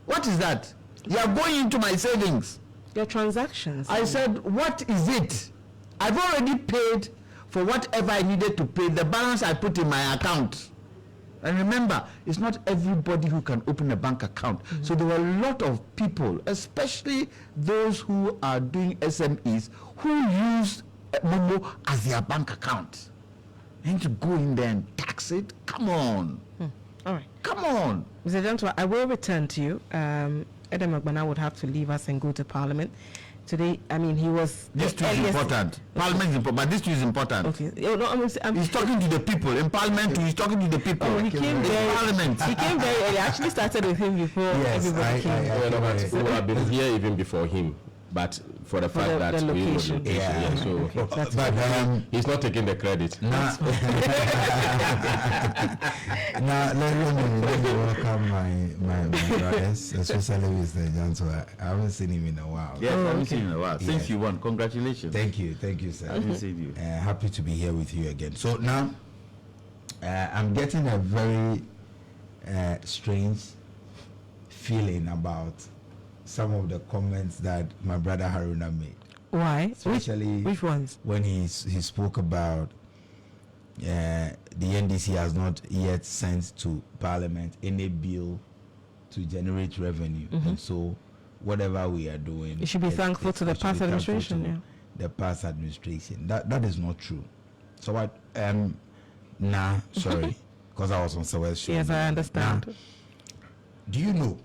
What is that? You are going into my savings. Your transactions. I said, what is it? I've already paid for whatever I needed to pay, the balance I put in my account. And remember, it's not everybody who can open a bank account. So there were a lot of people, especially those who are doing SMEs, who use Momo as their bank account. And to go in there and tax it? Come on. All right. Come on. Mr. Jantua, I will return to you. Edem Agbana would have to leave us and go to Parliament. Today, I mean, he was... This too is important. Parliament is important, but this too is important. Okay. Oh, no, He's talking to the people. In Parliament, he's talking to the people. Oh, he came in very... Parliament. He came very early. I actually started with him before everybody came. We would have been here even before him, but for the fact that the we were location. location, so That's But he's not taking the credit. now, let me welcome my brothers, especially Mr. Jantua. I haven't seen him in a while. Yes, I haven't seen you in a while. Since Yes. you won, congratulations. Thank you, sir. I haven't seen you. Happy to be here with you again. So now, I'm getting a very strange feeling about some of the comments that my brother Haruna made. Why? Especially Which ones? when he spoke about the NDC has not yet sent to Parliament any bill to generate revenue, and so whatever we are doing, You should be thankful to the we should past be thankful administration, to yeah. the past administration. That is not true. So what? Sorry, because I was on Sawel's show. Yes, I understand. Nah, do you know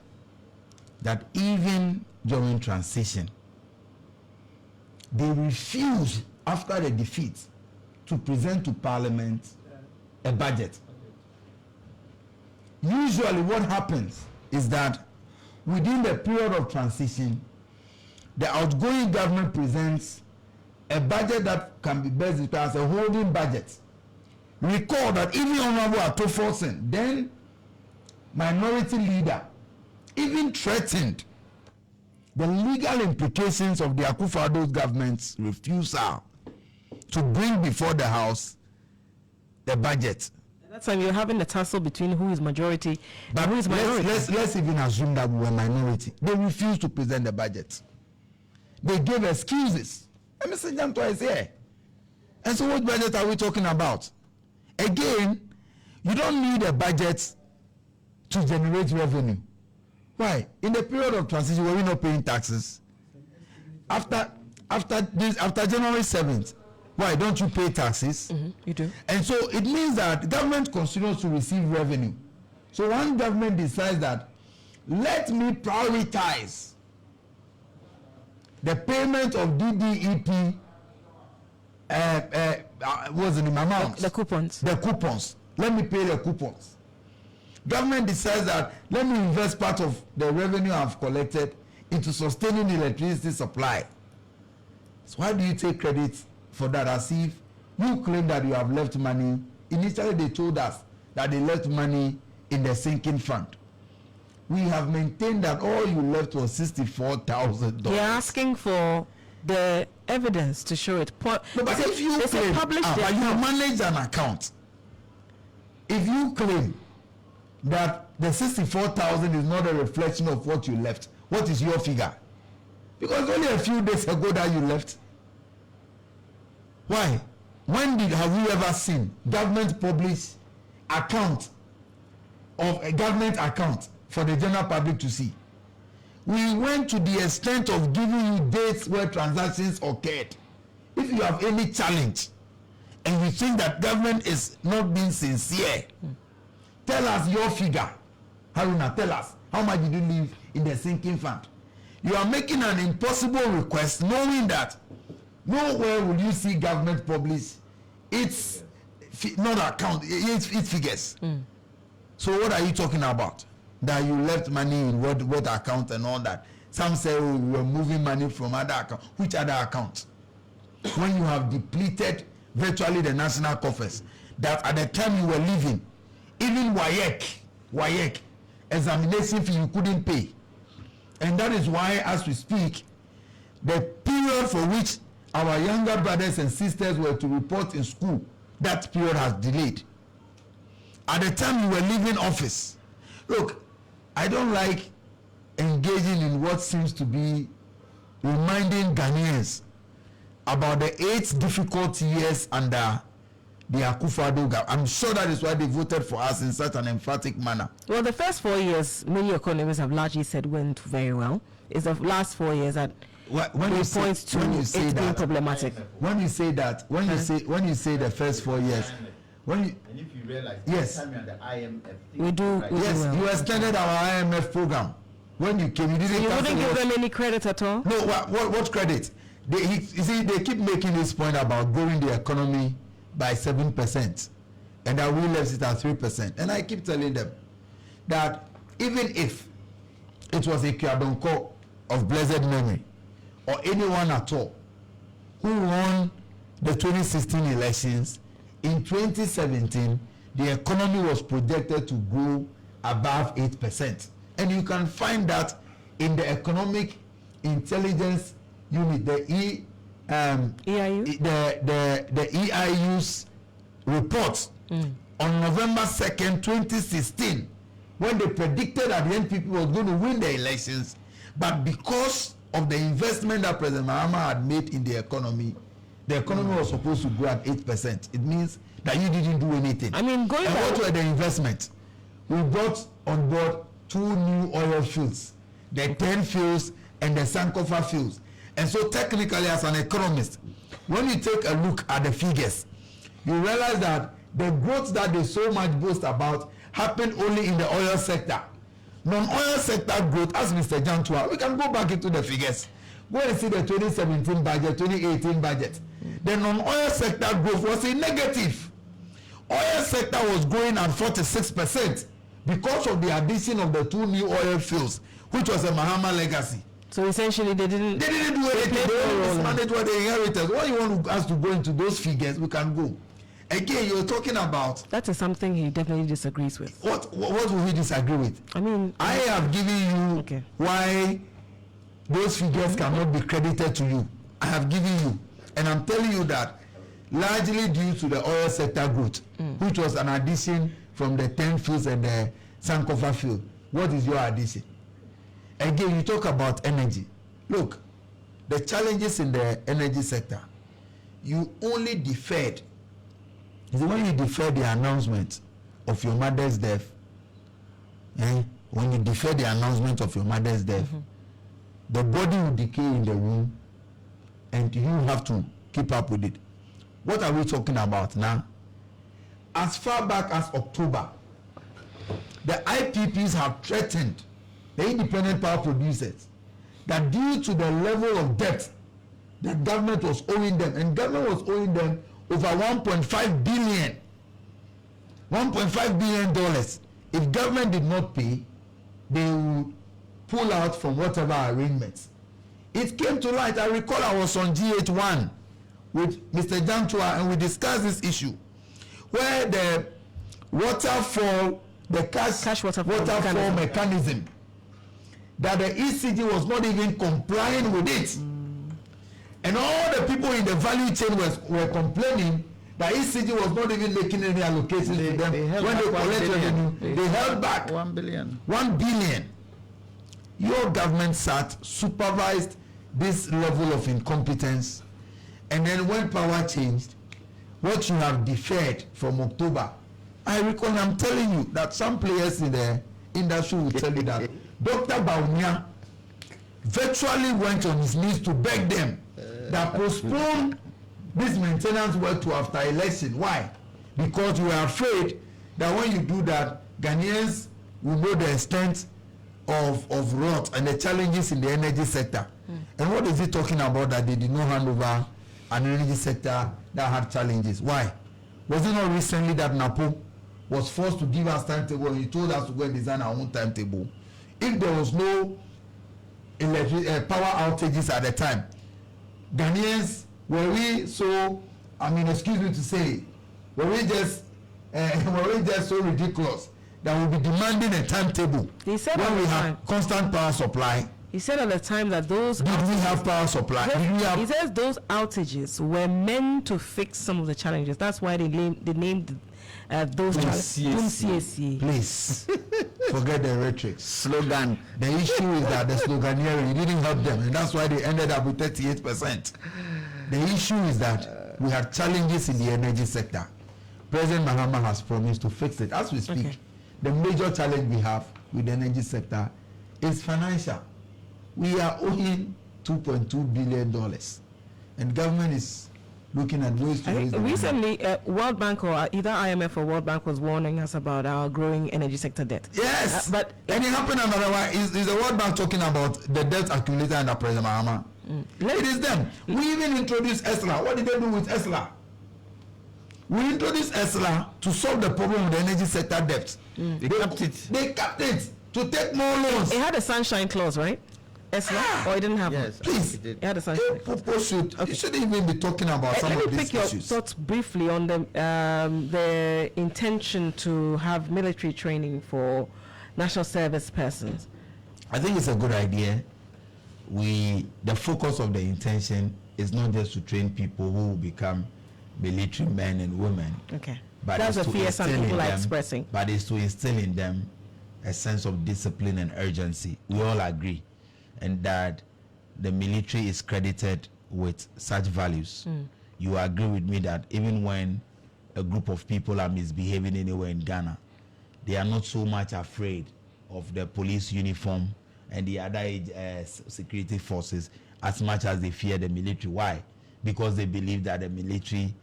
that even during transition, they refused after the defeat to present to Parliament a budget? usually what happens is that within the period of transition, the outgoing government presents a budget that can be best described as a holding budget. Recall that even Honorable Atoforsen, then minority leader, even threatened the legal implications of the Akufo-Addo's government's refusal to bring before the House the budget. At that time, you're having a tussle between who is majority and who is minority. Let's even assume that we were minority. They refused to present the budget. They gave excuses. And Mr. Jantua is here. And so what budget are we talking about? Again, you don't need a budget to generate revenue. Why? In the period of transition, were we not paying taxes? After January 7th, why don't you pay taxes? You do. And so it means that government continues to receive revenue. So one government decides that, let me prioritize the payment of DDEP, what's the name, amount? The coupons. The coupons. Let me pay the coupons. Government decides that, let me invest part of the revenue I've collected into sustaining the electricity supply. So why do you take credit for that, as if you claim that you have left money? Initially they told us that they left money in the sinking fund. We have maintained that all you left was $64,000. They're asking for the evidence to show it. No, but if you claim, but you manage an account. If you claim that the 64,000 is not a reflection of what you left, what is your figure? Because only a few days ago that you left. Why? When have you ever seen government publish account of a government account for the general public to see? We went to the extent of giving you dates where transactions occurred. If you have any challenge and you think that government is not being sincere, tell us your figure. Haruna, tell us, how much did you leave in the sinking fund? You are making an impossible request, knowing that nowhere will you see government publish its figures. So what are you talking about? That you left money in what account and all that? Some say, oh, we were moving money from other account. Which other account? When you have depleted virtually the national coffers, that at the time you were leaving, even WAEC examination fee you couldn't pay. And that is why, as we speak, the period for which our younger brothers and sisters were to report in school, that period has delayed. At the time you were leaving office, look, I don't like engaging in what seems to be reminding Ghanaians about the 8 difficult years under the Akufo-Addo government. I'm sure that is why they voted for us in such an emphatic manner. Well, the first 4 years, many economists have largely said went very well. It's the last 4 years that when you say it being problematic. When you say that, when you say the first 4 years, and if you realize, yes, time you're on the IMF, we do. Yes, well. you extended our IMF program. When you came, you didn't. So you wouldn't give them any credit at all. No, what credit? You see, they keep making this point about growing the economy by 7%, and that we left it at 3%. And I keep telling them that even if it was a Kiadonko of blessed memory, or anyone at all who won the 2016 elections, in 2017, the economy was projected to grow above 8%. And you can find that in the Economic Intelligence Unit, the EIU? The EIU's report on November 2nd, 2016, when they predicted that the NPP was going to win the elections, but because of the investment that President Mahama had made in the economy was supposed to grow at 8%. It means that you didn't do anything. I mean, going and back, what were the investments? We brought on board 2 new oil fields, the 10 fields and the Sankofa fields. And so technically, as an economist, when you take a look at the figures, you realize that the growth that they so much boast about happened only in the oil sector. Non-oil sector growth, as Mr. Jantua, we can go back into the figures. Go and see the 2017 budget, 2018 budget. The non-oil sector growth was a negative. Oil sector was growing at 46%, because of the addition of the 2 new oil fields, which was a Mahama legacy. So essentially, they didn't do anything. They only mismanaged what they inherited. What you want us to go into those figures, we can go. Again, you're talking about. That is something he definitely disagrees with. What will he disagree with? I mean, I have given you why those figures cannot be credited to you. I have given you, and I'm telling you that largely due to the oil sector growth, which was an addition from the 10 fields and the Sankofa field. What is your addition? Again, you talk about energy. Look, the challenges in the energy sector, you only deferred. When you defer the announcement of your mother's death, when you defer the announcement of your mother's death, the body will decay in the womb and you have to keep up with it. What are we talking about now? As far back as October, the IPPs have threatened the independent power producers that due to the level of debt that government was owing them, and government was owing them over $1.5 billion. If government did not pay, they would pull out from whatever arrangements. It came to light. I recall I was on GH1 with Mr. Jantua and we discussed this issue where the waterfall, the cash waterfall mechanism, that the ECG was not even complying with it. And all the people in the value chain were complaining that ECG was not even making any allocations to them. When they collected revenue, they held back 1 billion. 1 billion. Your government supervised this level of incompetence, and then when power changed, what you have deferred from October, I recall I'm telling you that some players in the industry will tell you that Dr. Baumia virtually went on his knees to beg them that postpone this maintenance work to after election. Why? Because we are afraid that when you do that, Ghanaians will know the extent of rot and the challenges in the energy sector. And what is he talking about that they did not hand over an energy sector that had challenges? Why? Was it not recently that NAPO was forced to give us timetable and he told us to go and design our own timetable? If there was no power outages at the time, Ghanaians, were we so, excuse me to say, were we just so ridiculous that we'll be demanding a timetable when we have constant power supply? He said at the time that those... Did we have power supply? He says those outages were meant to fix some of the challenges. That's why they named those challenges. Please, forget the rhetoric. Slogan. The issue is that the sloganeering, it didn't help them, and that's why they ended up with 38%. The issue is that we have challenges in the energy sector. President Mahama has promised to fix it. As we speak, the major challenge we have with the energy sector is financial. We are owing $2.2 billion, and government is looking at ways to raise the money. Recently, World Bank or either IMF or World Bank was warning us about our growing energy sector debt. Yes, and it happened another way. Is the World Bank talking about the debt accumulated under President Mahama? It is them. We even introduced ESLA. What did they do with ESLA? We introduced ESLA to solve the problem with the energy sector debt. They kept it. They kept it to take more loans. It had a sunshine clause, right? ESLA, or it didn't have Yes, one? Please, It had a sunshine clause. you shouldn't even be talking about some Let of me these pick your issues. thoughts briefly on the intention to have military training for national service persons. I think it's a good idea. The focus of the intention is not just to train people who will become military men and women. Okay. But That's it's a to fear some instill in people are them- expressing. But it's to instill in them a sense of discipline and urgency. We all agree, and that the military is credited with such values. You agree with me that even when a group of people are misbehaving anywhere in Ghana, they are not so much afraid of the police uniform and the other security forces as much as they fear the military. Why? Because they believe that the military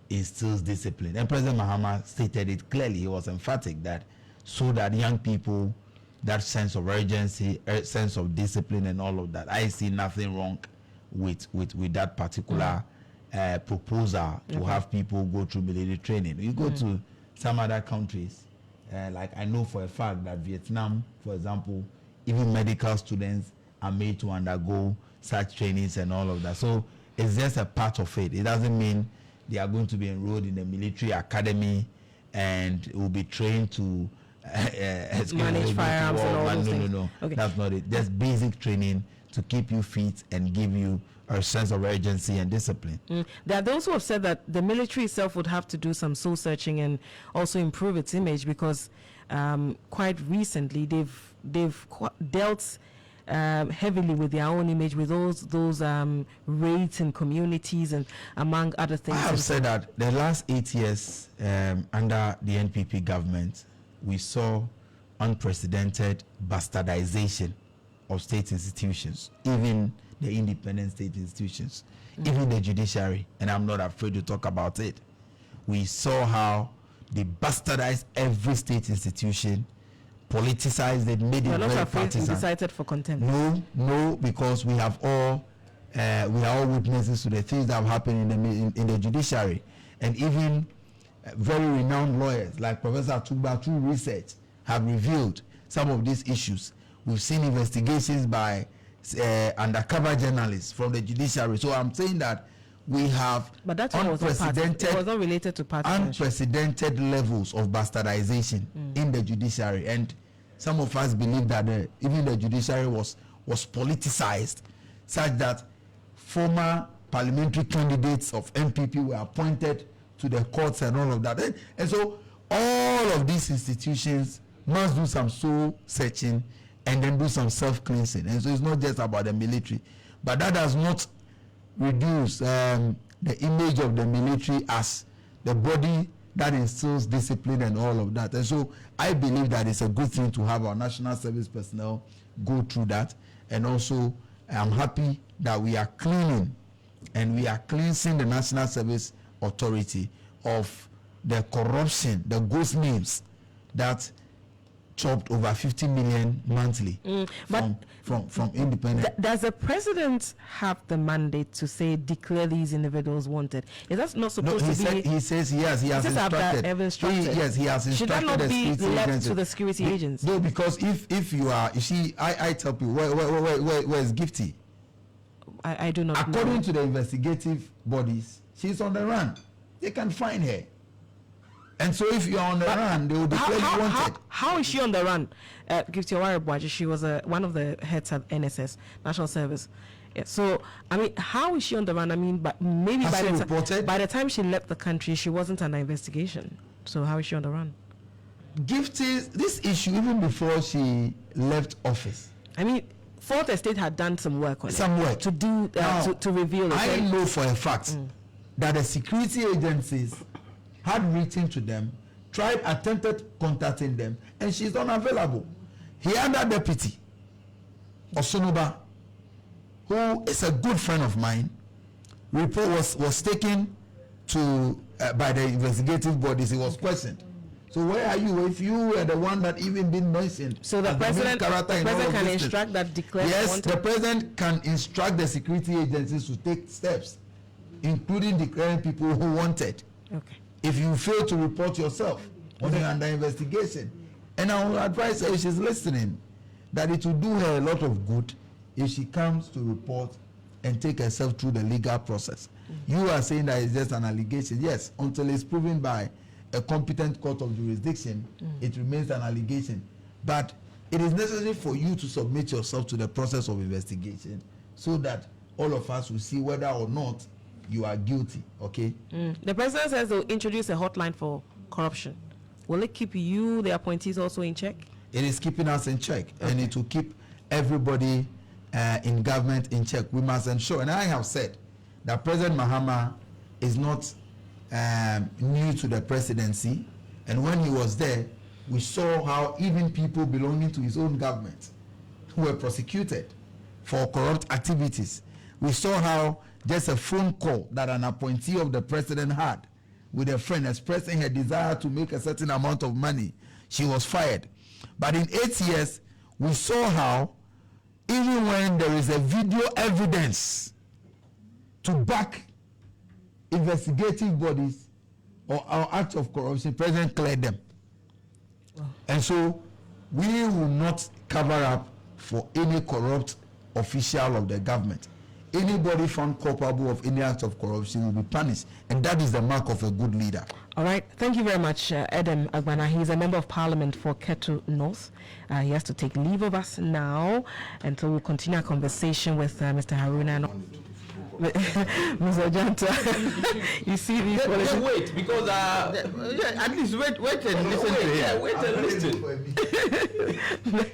instills discipline. And President Mahama stated it clearly. He was emphatic that so that young people, that sense of urgency, sense of discipline and all of that. I see nothing wrong with that particular proposal to have people go through military training. You go to some other countries, like I know for a fact that Vietnam, for example, even medical students are made to undergo such trainings and all of that. So it's just a part of it. It doesn't mean they are going to be enrolled in the military academy and will be trained to manage firearms and all those things. No. Okay. That's not it. Just basic training to keep you fit and give you a sense of urgency and discipline. There are those who have said that the military itself would have to do some soul searching and also improve its image, because quite recently they've dealt heavily with their own image, with those raids in communities and among other things. I have said that the last 8 years under the NPP government, we saw unprecedented bastardization of state institutions, even the independent state institutions, even the judiciary, and I'm not afraid to talk about it. We saw how they bastardized every state institution, politicized it, made it very partisan. Decided for contempt. No, because we are all witnesses to the things that have happened in the judiciary, and even very renowned lawyers like Professor Tuba, through research, have revealed some of these issues. We've seen investigations by undercover journalists from the judiciary. So I'm saying that we have unprecedented, it was not related to unprecedented levels of bastardization in the judiciary, and some of us believe that even the judiciary was politicized, such that former parliamentary candidates of NPP were appointed to the courts and all of that. And so all of these institutions must do some soul searching and then do some self-cleansing. And so it's not just about the military, but that does not reduce the image of the military as the body that instills discipline and all of that. And so I believe that it's a good thing to have our national service personnel go through that. And also I'm happy that we are cleaning and we are cleansing the National Service Authority of the corruption, the ghost names that chopped over 50 million monthly from independent. Does the president have the mandate to say declare these individuals wanted? Is that not supposed to be? He says yes. He has instructed. Yes, he has instructed. Should that not be left to the security agents? No, because if you are, you see, I tell people where is Gifty? I do not. According know. to the investigative bodies, she's on the run. They can find her. And so if you're on the run, they will declare you wanted. How is she on the run? Gifty Owarebwaji, she was one of the heads at NSS, National Service. Yeah, so, I mean, how is she on the run? I mean, but maybe by the time she left the country, she wasn't under investigation. So how is she on the run? Gifty, this issue, even before she left office. I mean, Fourth Estate had done some work on it. Some work. To do, to reveal it. I know for a fact that the security agencies had written to them, attempted contacting them, and she's unavailable. He had a deputy, Osonoba, who is a good friend of mine. Report was taken to by the investigative bodies. He was questioned. So where are you? If you were the one that even been mentioned, so the president can instruct that declare. Yes, the president can instruct the security agencies to take steps, including declaring people who wanted. Okay. If you fail to report yourself when you're under investigation. And I will advise her, if she's listening, that it will do her a lot of good if she comes to report and take herself through the legal process. You are saying that it's just an allegation. Yes, until it's proven by a competent court of jurisdiction, it remains an allegation. But it is necessary for you to submit yourself to the process of investigation so that all of us will see whether or not you are guilty. Okay. The president says they'll introduce a hotline for corruption. Will it keep you, the appointees, also in check? It is keeping us in check, and it will keep everybody in government in check. We must ensure, and I have said that President Mahama is not new to the presidency, and when he was there, we saw how even people belonging to his own government who were prosecuted for corrupt activities. We saw how just a phone call that an appointee of the president had with a friend expressing her desire to make a certain amount of money, she was fired. But in 8 years, we saw how even when there is a video evidence to back investigative bodies or acts of corruption, president cleared them. And so we will not cover up for any corrupt official of the government. Anybody found culpable of any act of corruption will be punished, and that is the mark of a good leader. All right. Thank you very much, Edem Agbana. He's a member of parliament for Ketu North. He has to take leave of us now, and so we'll continue our conversation with Mr. Haruna. Mr. Janta, you see these politicians. Wait, because at least wait and listen to him. Wait and listen.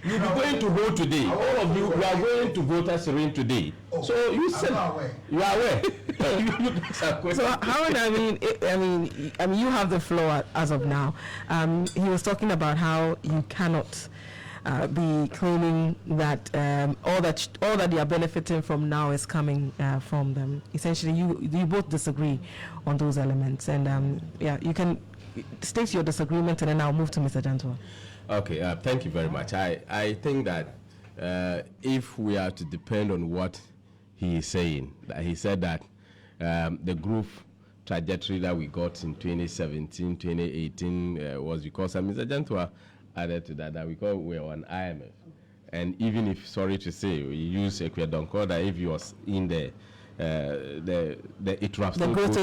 You'll be going to vote today. All of you are going to vote as Serene today. So you said you are aware. So Howard, I mean, you have the floor as of now. He was talking about how you cannot be claiming that all that they are benefiting from now is coming from them. Essentially, you both disagree on those elements, and you can state your disagreement, and then I'll move to Mr. Jantua. Okay, thank you very much. I think that if we are to depend on what he is saying, that he said that the growth trajectory that we got in 2017, 2018 was because Mr. Jantua added to that we were on IMF, and even if, sorry to say, we use Equidonco, that if you was in there, it the growth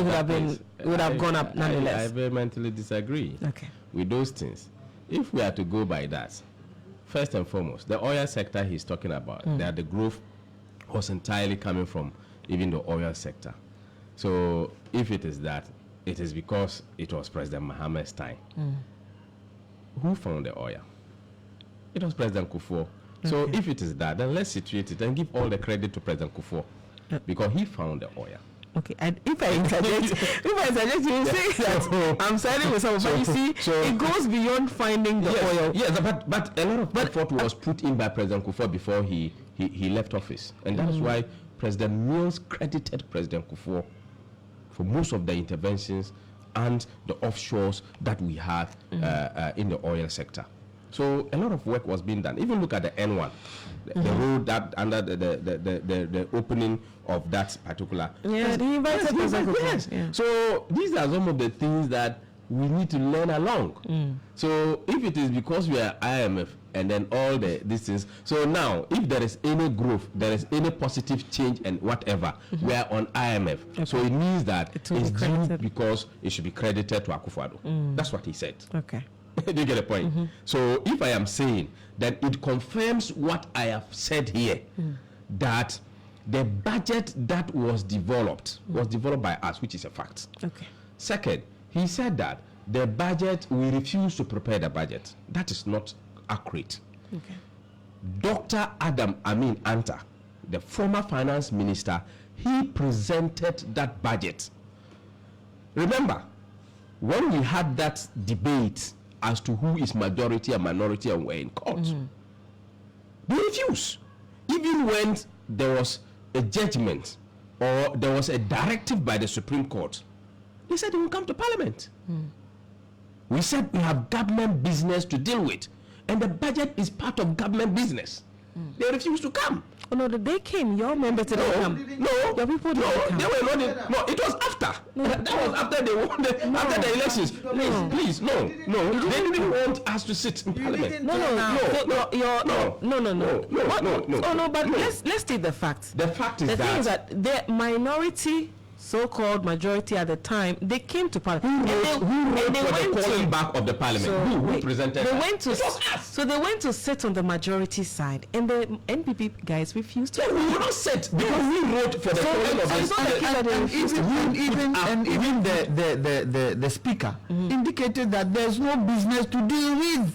would have gone up nonetheless. I vehemently disagree with those things. If we are to go by that, first and foremost, the oil sector he's talking about, that the growth was entirely coming from even the oil sector. So if it is that, it is because it was President Mohammed's time. Who found the oil? It was President Kufuor. So if it is that, then let's situate it and give all the credit to President Kufuor, because he found the oil. Okay, and if I interject, you say that I'm siding with someone, but you see, it goes beyond finding the oil. Yes, but a lot of effort was put in by President Kufuor before he left office, and that's why President Mills credited President Kufuor for most of the interventions and the offshores that we have in the oil sector. So a lot of work was being done. Even look at the N1, the road that under the opening of that particular. Yeah, the invited. Yes. Yeah. So these are some of the things that we need to learn along. So if it is because we are IMF and then all these things, so now if there is any growth, there is any positive change and whatever, we are on IMF. Okay. So it means that it's due because it should be credited to Akufo-Addo. That's what he said. Okay. Do you get the point? So if I am saying that, it confirms what I have said here, that the budget that was developed by us, which is a fact. Okay. Second, he said that the budget, we refuse to prepare the budget. That is not accurate. Okay. Dr. Adam Amin Anta, the former finance minister, he presented that budget. Remember, when we had that debate as to who is majority and minority and we're in court, they refused. Even when there was a judgment or there was a directive by the Supreme Court, they said they will come to Parliament. We said we have government business to deal with, and the budget is part of government business. They refused to come. Oh no, they came. Your members didn't come. No, your people didn't come. They were not in, no, it was after. That was after they won after the elections. Please, no. They didn't want us to sit in Parliament. No. Oh no, but let's take the facts. The fact is the thing is that the minority, so-called majority at the time, they came to Parliament. Who wrote for the calling back of the Parliament? So who presented? They went to so they went to sit on the majority side, and the NPP guys refused to. No, we will not sit because we wrote for the calling of the even the speaker indicated that there's no business to deal with.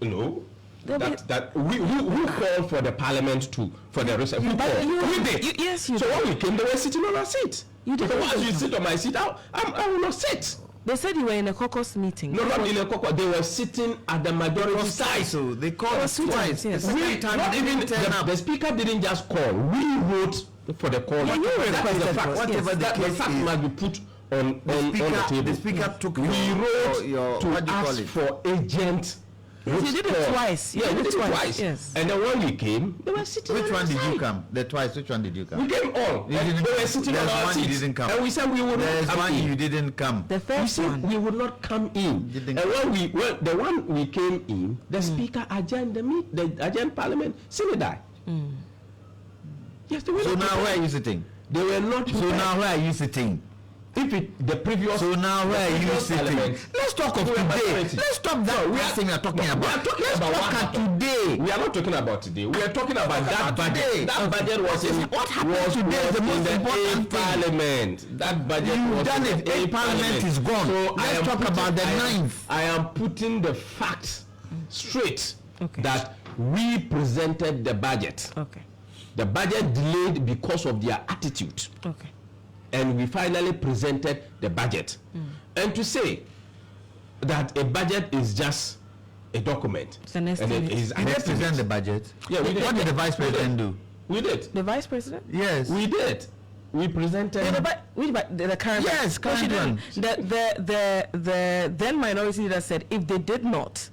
No. That who called for the Parliament for the recess? Who called? We did. Yes, you. So when we came, they were sitting on our seat. You did. So once you sit on my seat, I will not sit. They said you were in a caucus meeting. No, not in a caucus. They were sitting at the majority side. So they called us twice. Yes. Not even the speaker didn't just call. We wrote for the call. Yeah, you requested the fact. Whatever the case fact must be put on the table. The speaker took we wrote to ask for agent Yes, you did it twice. You Yeah, did we it did it twice, twice. yes. And then when we came, they were sitting Which on one our did you side. come? The twice. Which one did you come? We came all. You And didn't they were come. sitting There's on our one you seats. didn't come. And we said we would There's not come one in. you didn't come. The We first said one. we would not come in. Didn't And come. when the one we came in, the speaker adjourned the adjourned parliament. Tettey. Yes, they were So not now prepared. where are you sitting? They were not So prepared. now where are you sitting? If the previous So now where are you previous sitting? parliament- Let's talk of We are today. minority. Let's stop that No, we last are- thing we are talking we about. are talking Let's about talk what at happened. today. We are not talking about today. We are talking about that budget. today. That budget was in What happened was today is the in most the important eighth thing. parliament. That budget You've was done in it. the Eighth eighth parliament is gone. So I Let's am talk putting- about the I am- ninth. I am putting the facts straight Okay. that we presented the budget. Okay. The budget delayed because of their attitude. Okay. And we finally presented the budget. And to say that a budget is just a document, It's an and estimate. it is an Did they estimate. present the budget? Yeah, we did. What did the vice We did. president do? We did. The vice president? Yes. We did. We presented. The current Yes, No, she current didn't. The then minority leader said if they did not,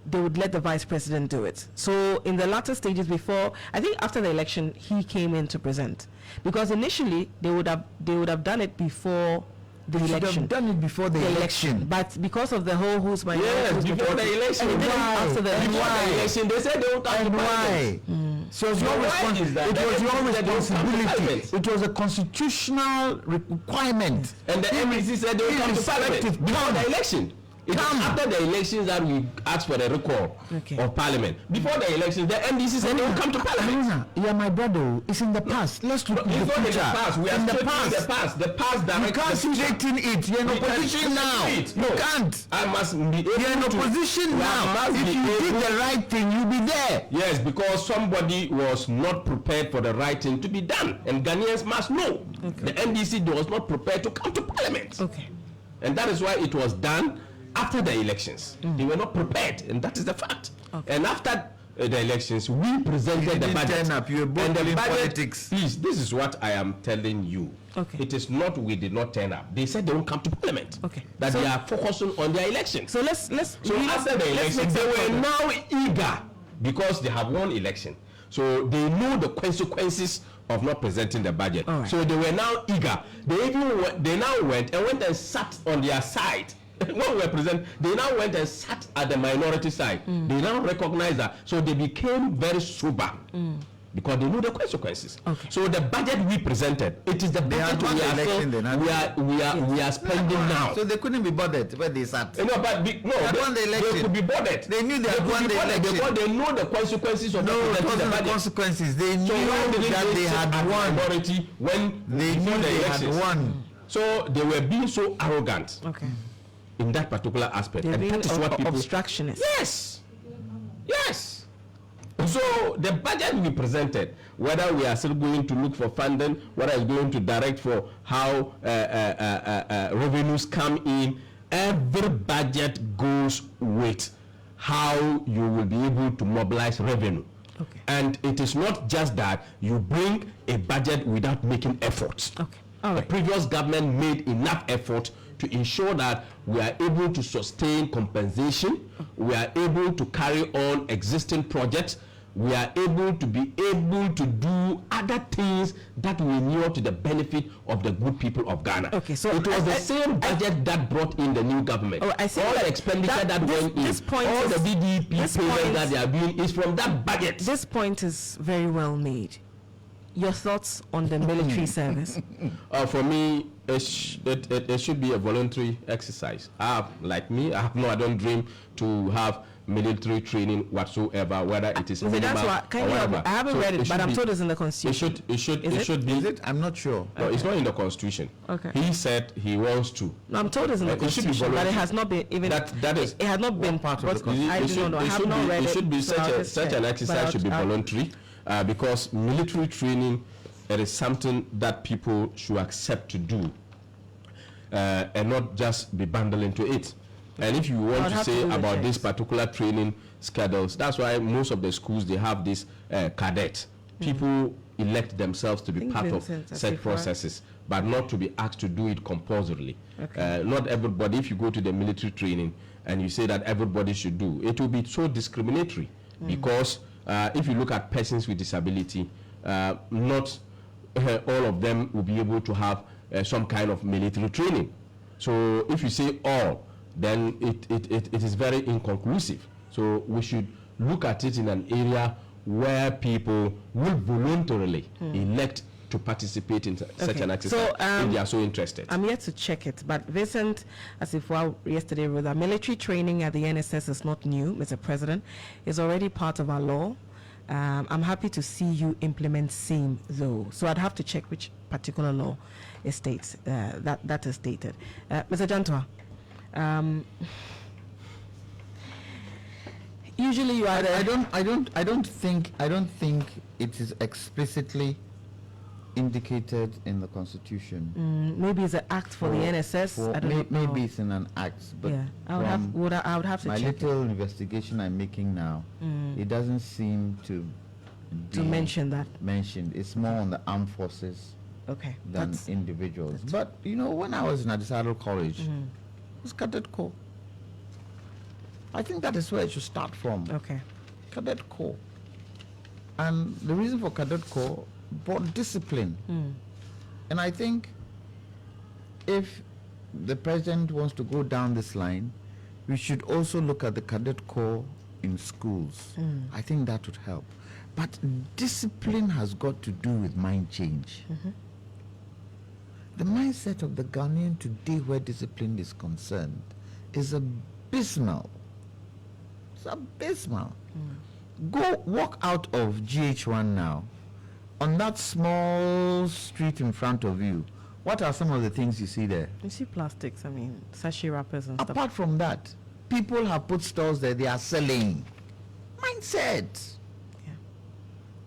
they would let the vice president do it. So in the latter stages before, I think after the election, he came in to present, because initially they would have done it before the Should election. have done it before the election. But because of the whole who's minority, Yes, who's before majority, the election. and they did it Why? after the And election. Before the election, they said they won't come to And parliament. why? So it was So your why respons- is that? It was your They don't come to responsibility. parliament. It was a constitutional requirement. And the MDC said they will come to parliament Irrespective, before come. the election. It was Come. after the elections that we asked for the recall Okay. of parliament. Before the elections, the MDC said they will come to parliament. Haruna, you are my brother. It's in the past. Let's look It's in the not in the future. past. We are in the straight in past. the past. The past You directs can't the future. straighten it. You're in We can opposition now. straighten it. You No. can't. I must be able You're in to. opposition I now. must If be you did able- the right thing, you'll be there. Yes, because somebody was not prepared for the right thing to be done, and Ghanaians must know the NDC was not prepared to come to parliament, Okay. and that is why it was done after the elections. They were not prepared, and that is the fact. And after the elections, we presented You the didn't budget. turn up. You were both And the playing budget- politics. Please, this is what I am telling you. Okay. It is not we did not turn up. They said they won't come to parliament. Okay. That So- they are focusing on their elections. So let's So after the election, they were now eager because they have won election. So they know the consequences of not presenting the budget. All right. So they were now eager. They now went and sat on their side. When we were present, they now went and sat at the minority side. They now recognize that. So they became very sober. Because they know the consequences. Okay. So the budget we presented, it is the had budget won we the are, election then, haven't we are spending now. So they couldn't be bothered where they sat. No, but had won the they election. could be bothered. They knew they had could won be the bothered election. because they know the consequences of No, not it presenting the wasn't the budget. consequences. They knew So why didn't that they sit had as won. minority when They before knew the they had elections? won. So they were being so arrogant Okay. in that particular aspect, They're and being that is what people. obstructionists. Yes, yes. So the budget we presented, whether we are still going to look for funding, whether it's going to direct for how revenues come in, every budget goes with how you will be able to mobilize revenue. Okay. And it is not just that you bring a budget without making efforts. Okay. All The right. previous government made enough effort to ensure that we are able to sustain compensation, we are able to carry on existing projects, we are able to do other things that will inure to the benefit of the good people of Ghana. Okay, so it was the I- same budget that brought in the new government. Oh, I see all that- the expenditure that this- went in, this point all is- the DDP this payments point- that they are doing is from that budget. This point is very well made. Your thoughts on the military service? For me, it should be a voluntary exercise. I don't dream to have military training whatsoever, whether it is See, minimal that's why. or whatever. I haven't So read it, but should I'm be- told it's in the constitution. It should it? be. Is it? I'm not sure. No, it's not in the constitution. Okay. He said he wants to. No, I'm told it's in the It should be constitution, but it voluntary. has not been even. That is- It has not been part of the but constitution? I do not know. I have not read it. It should be so I'll just such check. an But exercise should be I'll- voluntary, because military training, it is something that people should accept to do, and not just be bundled into it. And if you I would want to have to say do the about checks. this particular training schedules, that's why most of the schools they have this cadet. People elect themselves to be part of said processes, but not to be asked to do it compulsorily. Okay. Not everybody, if you go to the military training and you say that everybody should do, it will be so discriminatory, because if you look at persons with disability, not all of them will be able to have some kind of military training. So if you say all, then it is very inconclusive. So we should look at it in an area where people will voluntarily elect to participate in such an exercise if they are so interested. I'm yet to check it, but Vincent Asifwa yesterday wrote that military training at the NSS is not new, Mr. President. It's already part of our law. I'm happy to see you implement same though. So I'd have to check which particular law it states that is stated. Mr. Jantwa, usually you are. I don't think it is explicitly indicated in the Constitution. Maybe it's an act for the NSS. I don't know. Maybe it's in an act, but yeah, I would have to my check little investigation I'm making now, it doesn't seem to mention that. mentioned. It's more on the armed forces Okay. than individuals. But you know, when I was in Adisado College, it was Cadet Corps. I think that is where it should start from. Okay. Cadet Corps. And the reason for Cadet Corps brought discipline. And I think if the president wants to go down this line, we should also look at the Cadet Corps in schools. I think that would help. But discipline has got to do with mind change. The mindset of the Ghanaian today where discipline is concerned is abysmal. It's abysmal. Go walk out of GH1 now. On that small street in front of you, what are some of the things you see there? You see plastics, I mean, sachet wrappers and stuff. Apart from that, people have put stores there, they are selling. Mindset. Yeah.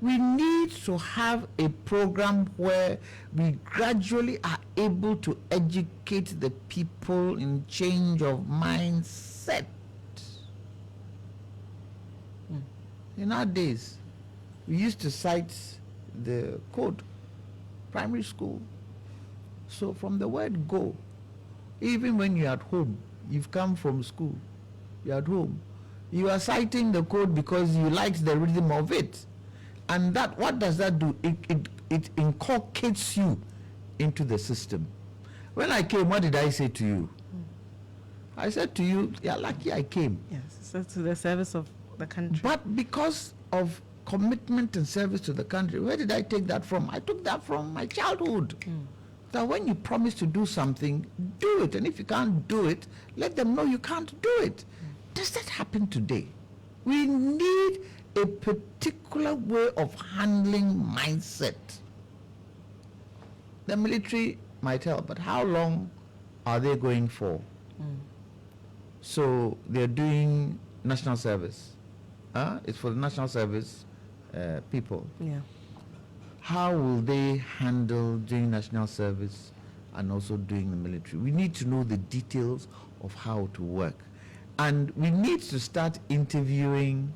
We need to have a program where we gradually are able to educate the people in change of mindset. In our days, we used to cite the code, primary school. So from the word go, even when you're at home, you've come from school, you're at home, you are citing the code because you liked the rhythm of it. And that, what does that do? It inculcates you into the system. When I came, what did I say to you? I said to you, you're lucky I came. Yes, so to the service of the country. But because of commitment and service to the country, where did I take that from? I took that from my childhood. That when you promise to do something, do it. And if you can't do it, let them know you can't do it. Does that happen today? We need a particular way of handling mindset. The military might help, but how long are they going for? So they're doing national service. It's for the national service people. Yeah. How will they handle doing national service and also doing the military? We need to know the details of how to work. And we need to start interviewing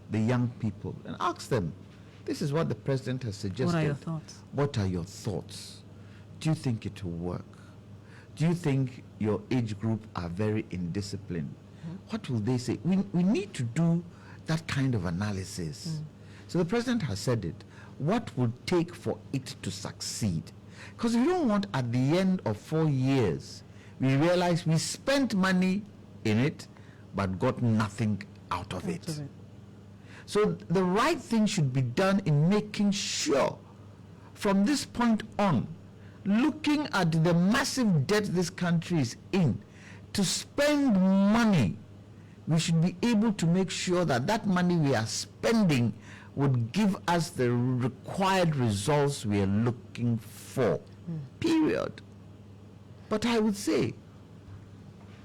the young people and ask them, this is what the president has suggested. What are your thoughts? What are your thoughts? Do you think it will work? Do you think your age group are very indisciplined? What will they say? We need to do that kind of analysis. So the president has said it. What would take for it to succeed? Because we don't want at the end of 4 years, we realize we spent money in it, but got nothing out of it. So the right thing should be done in making sure from this point on, looking at the massive debt this country is in, to spend money, we should be able to make sure that that money we are spending would give us the required results we are looking for. Period. But I would say,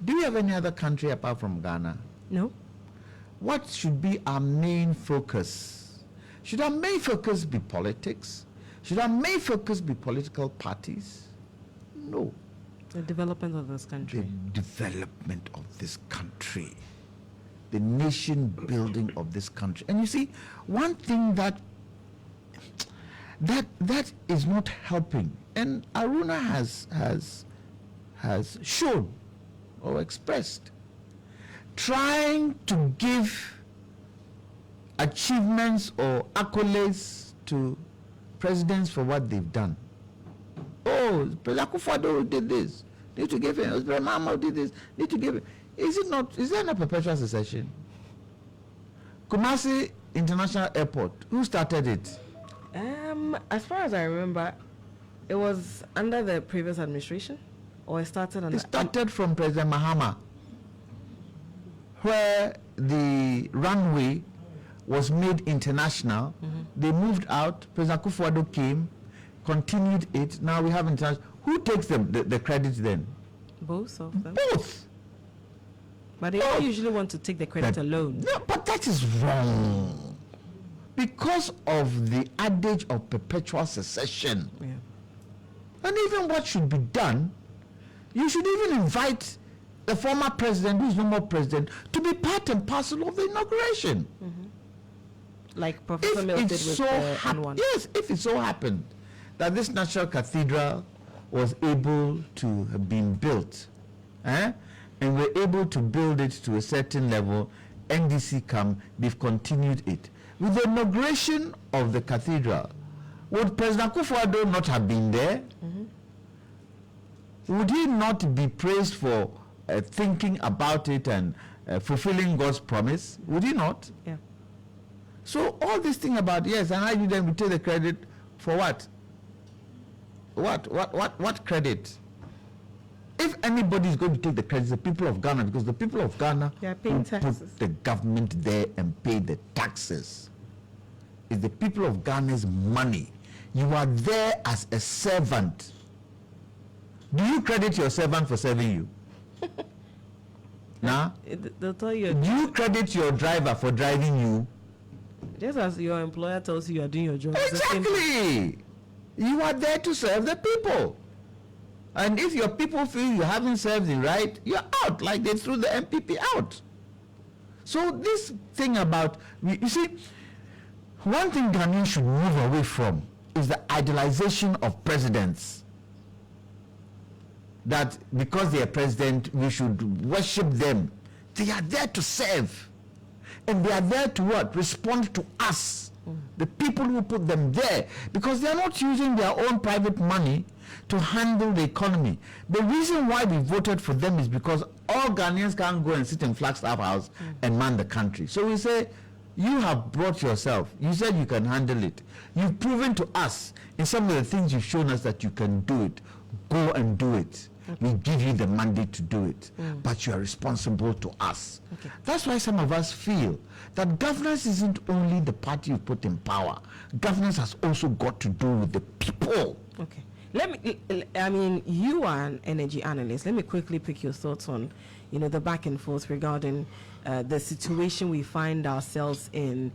do you have any other country apart from Ghana? No. What should be our main focus? Should our main focus be politics? Should our main focus be political parties? No. The development of this country. The development of this country. The nation building of this country. And you see, one thing that that is not helping. And Aruna has shown or expressed trying to give achievements or accolades to presidents for what they've done. Oh, President Akufo-Addo did this. Need to give him. President Mahama did this. Need to give him. Is there not perpetual secession? Kumasi International Airport, who started it? As far as I remember, it was under the previous administration, or it started under... It started from President Mahama, where the runway was made international. They moved out. President Akufo-Addo came, continued it. Now we have international. Who takes the credit then? Both of them. Both. But they don't usually want to take the credit alone. No, but that is wrong. Because of the adage of perpetual secession. Yeah. And even what should be done, you should even invite the former president, who is no more president, to be part and parcel of the inauguration. Like Professor Mills did with N1. Yes, if it so happened that this National Cathedral was able to have been built, and we're able to build it to a certain level, NDC come, they've continued it. With the inauguration of the cathedral, would President Akufo-Addo not have been there? Would he not be praised for thinking about it and fulfilling God's promise? Would he not? Yeah. So all this thing about, yes, and I you then we take the credit for what? What credit? If anybody is going to take the credit, it's the people of Ghana, because the people of Ghana They are paying taxes. put the government there and pay the taxes. It's the people of Ghana's money. You are there as a servant. Do you credit your servant for serving you? Nah? They'll tell you, Do you credit your driver for driving you? just as your employer tells you are doing your job. it's the same thing. Exactly. You are there to serve the people. And if your people feel you haven't served it right, you're out, like they threw the MPP out. So this thing about, you see, one thing Ghanaians should move away from is the idolization of presidents. That because they are president, we should worship them. They are there to serve. And they are there to what? Respond to us, the people who put them there. Because they are not using their own private money to handle the economy. The reason why we voted for them is because all Ghanaians can't go and sit in Flagstaff House and man the country. So we say, you have brought yourself. You said you can handle it. You've proven to us in some of the things you've shown us that you can do it. Go and do it. We give you the mandate to do it, but you are responsible to us. That's why some of us feel that governance isn't only the party you put in power. Governance has also got to do with the people. Okay. I mean, you are an energy analyst. Let me quickly pick your thoughts on, the back and forth regarding the situation we find ourselves in.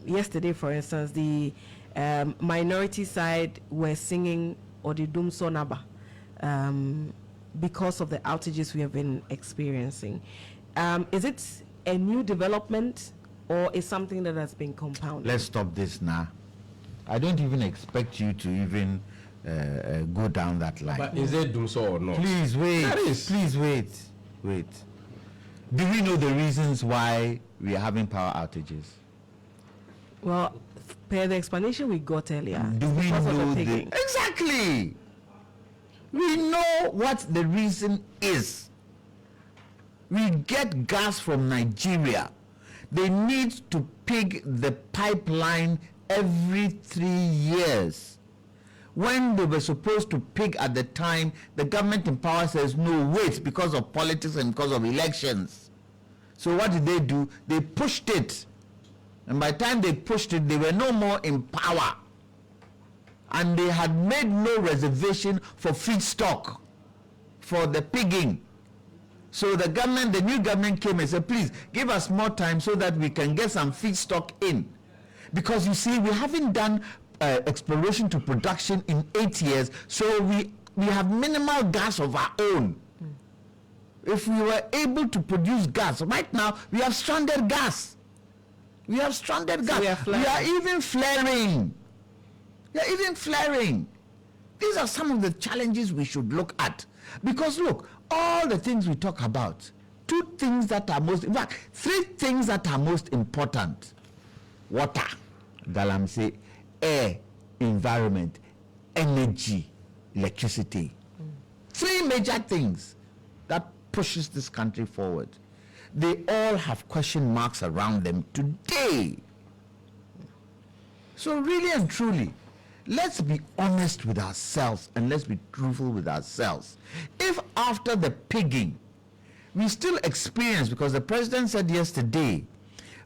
Yesterday, for instance, the minority side were singing Odidum Sonaba because of the outages we have been experiencing. Is it a new development or is something that has been compounded? Let's stop this now. I don't even expect you to even go down that line. But is it Dumso or not? Please wait. That is. Please wait. Wait. Do we know the reasons why we are having power outages? Well, per the explanation we got earlier, Do we because of know the the pigging. exactly? We know what the reason is. We get gas from Nigeria. They need to pig the pipeline every 3 years. When they were supposed to pig at the time, the government in power says, no, wait, because of politics and because of elections. So what did they do? They pushed it. And by the time they pushed it, they were no more in power. And they had made no reservation for feedstock, for the pigging. So the new government came and said, please, give us more time so that we can get some feedstock in. Because you see, we haven't done exploration to production in 8 years, so we have minimal gas of our own. If we were able to produce gas, right now we have stranded gas. We have stranded gas. we are We are even flaring. They're even flaring. These are some of the challenges we should look at. Because look, all the things we talk about, three things that are most important: water, galamsey, air, environment, energy, electricity. Three major things that pushes this country forward. They all have question marks around them today. So really and truly, let's be honest with ourselves and let's be truthful with ourselves. If after the pigging, we still experience, because the president said yesterday,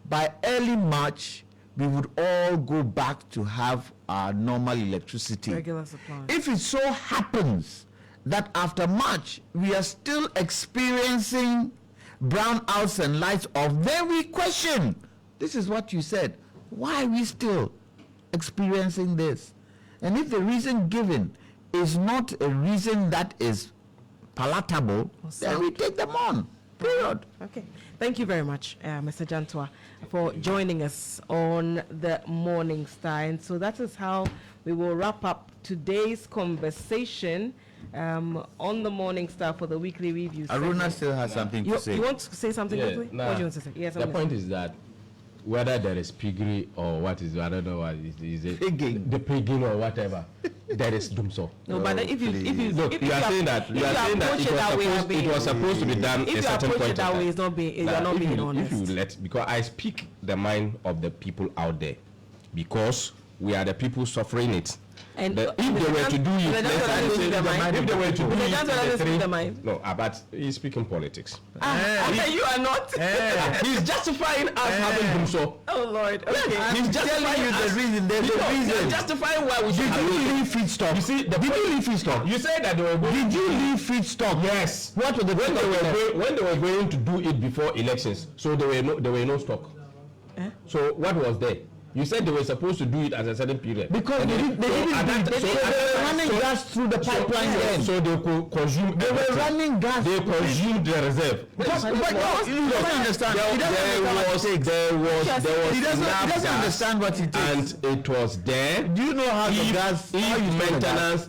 by early March, we would all go back to have our normal electricity. Regular supply. If it so happens that after March, we are still experiencing brownouts and lights off, then we question, this is what you said, why are we still experiencing this? And if the reason given is not a reason that is palatable, then we take them on. Period. Okay. Thank you very much, Mr. Jantua, for joining us on the Morning Star. And so that is how we will wrap up today's conversation on the Morning Star for the weekly review. Aruna still has something to say. You want to say something quickly? Nah, What do you want to say? Yes, the point is that whether there is piggery or what is, I don't know what is it, Pigging. the pigging or whatever, there is dumso. No, but if you Look, you are saying that it was supposed to be done if a you certain approach point it that of way, time. it's not being, you're Now, not if being you, honest. if you let, because I speak the mind of the people out there, because we are the people suffering it. And If they were to do it, if they were to do it, no, but he's speaking politics. you are not. He's justifying us having dumso. Oh Lord. Okay. He's justifying you the us. reason. There's a reason. He's justifying why we should Did have you it. leave feedstock? You see, Did you leave feedstock? You said that they were going. Did you leave feedstock? Yes. What was the When they were going to do it before elections, so there were no stock. So what was there? You said they were supposed to do it at a certain period. Because they were running gas through the pipeline then. So they could consume. They were running gas. They consumed the reserve. But you don't understand. He doesn't understand what it takes. And it was there. Do you know how the gas?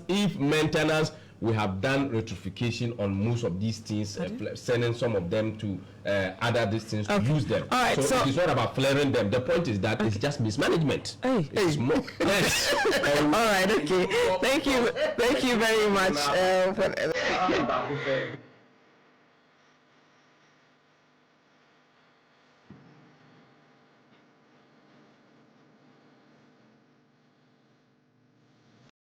If maintenance, we have done rectification on most of these things, sending some of them to other these things to use them. All right, so it's not about flaring them. The point is that it's just mismanagement. It's more. Yes. All right. Okay. Thank you very much.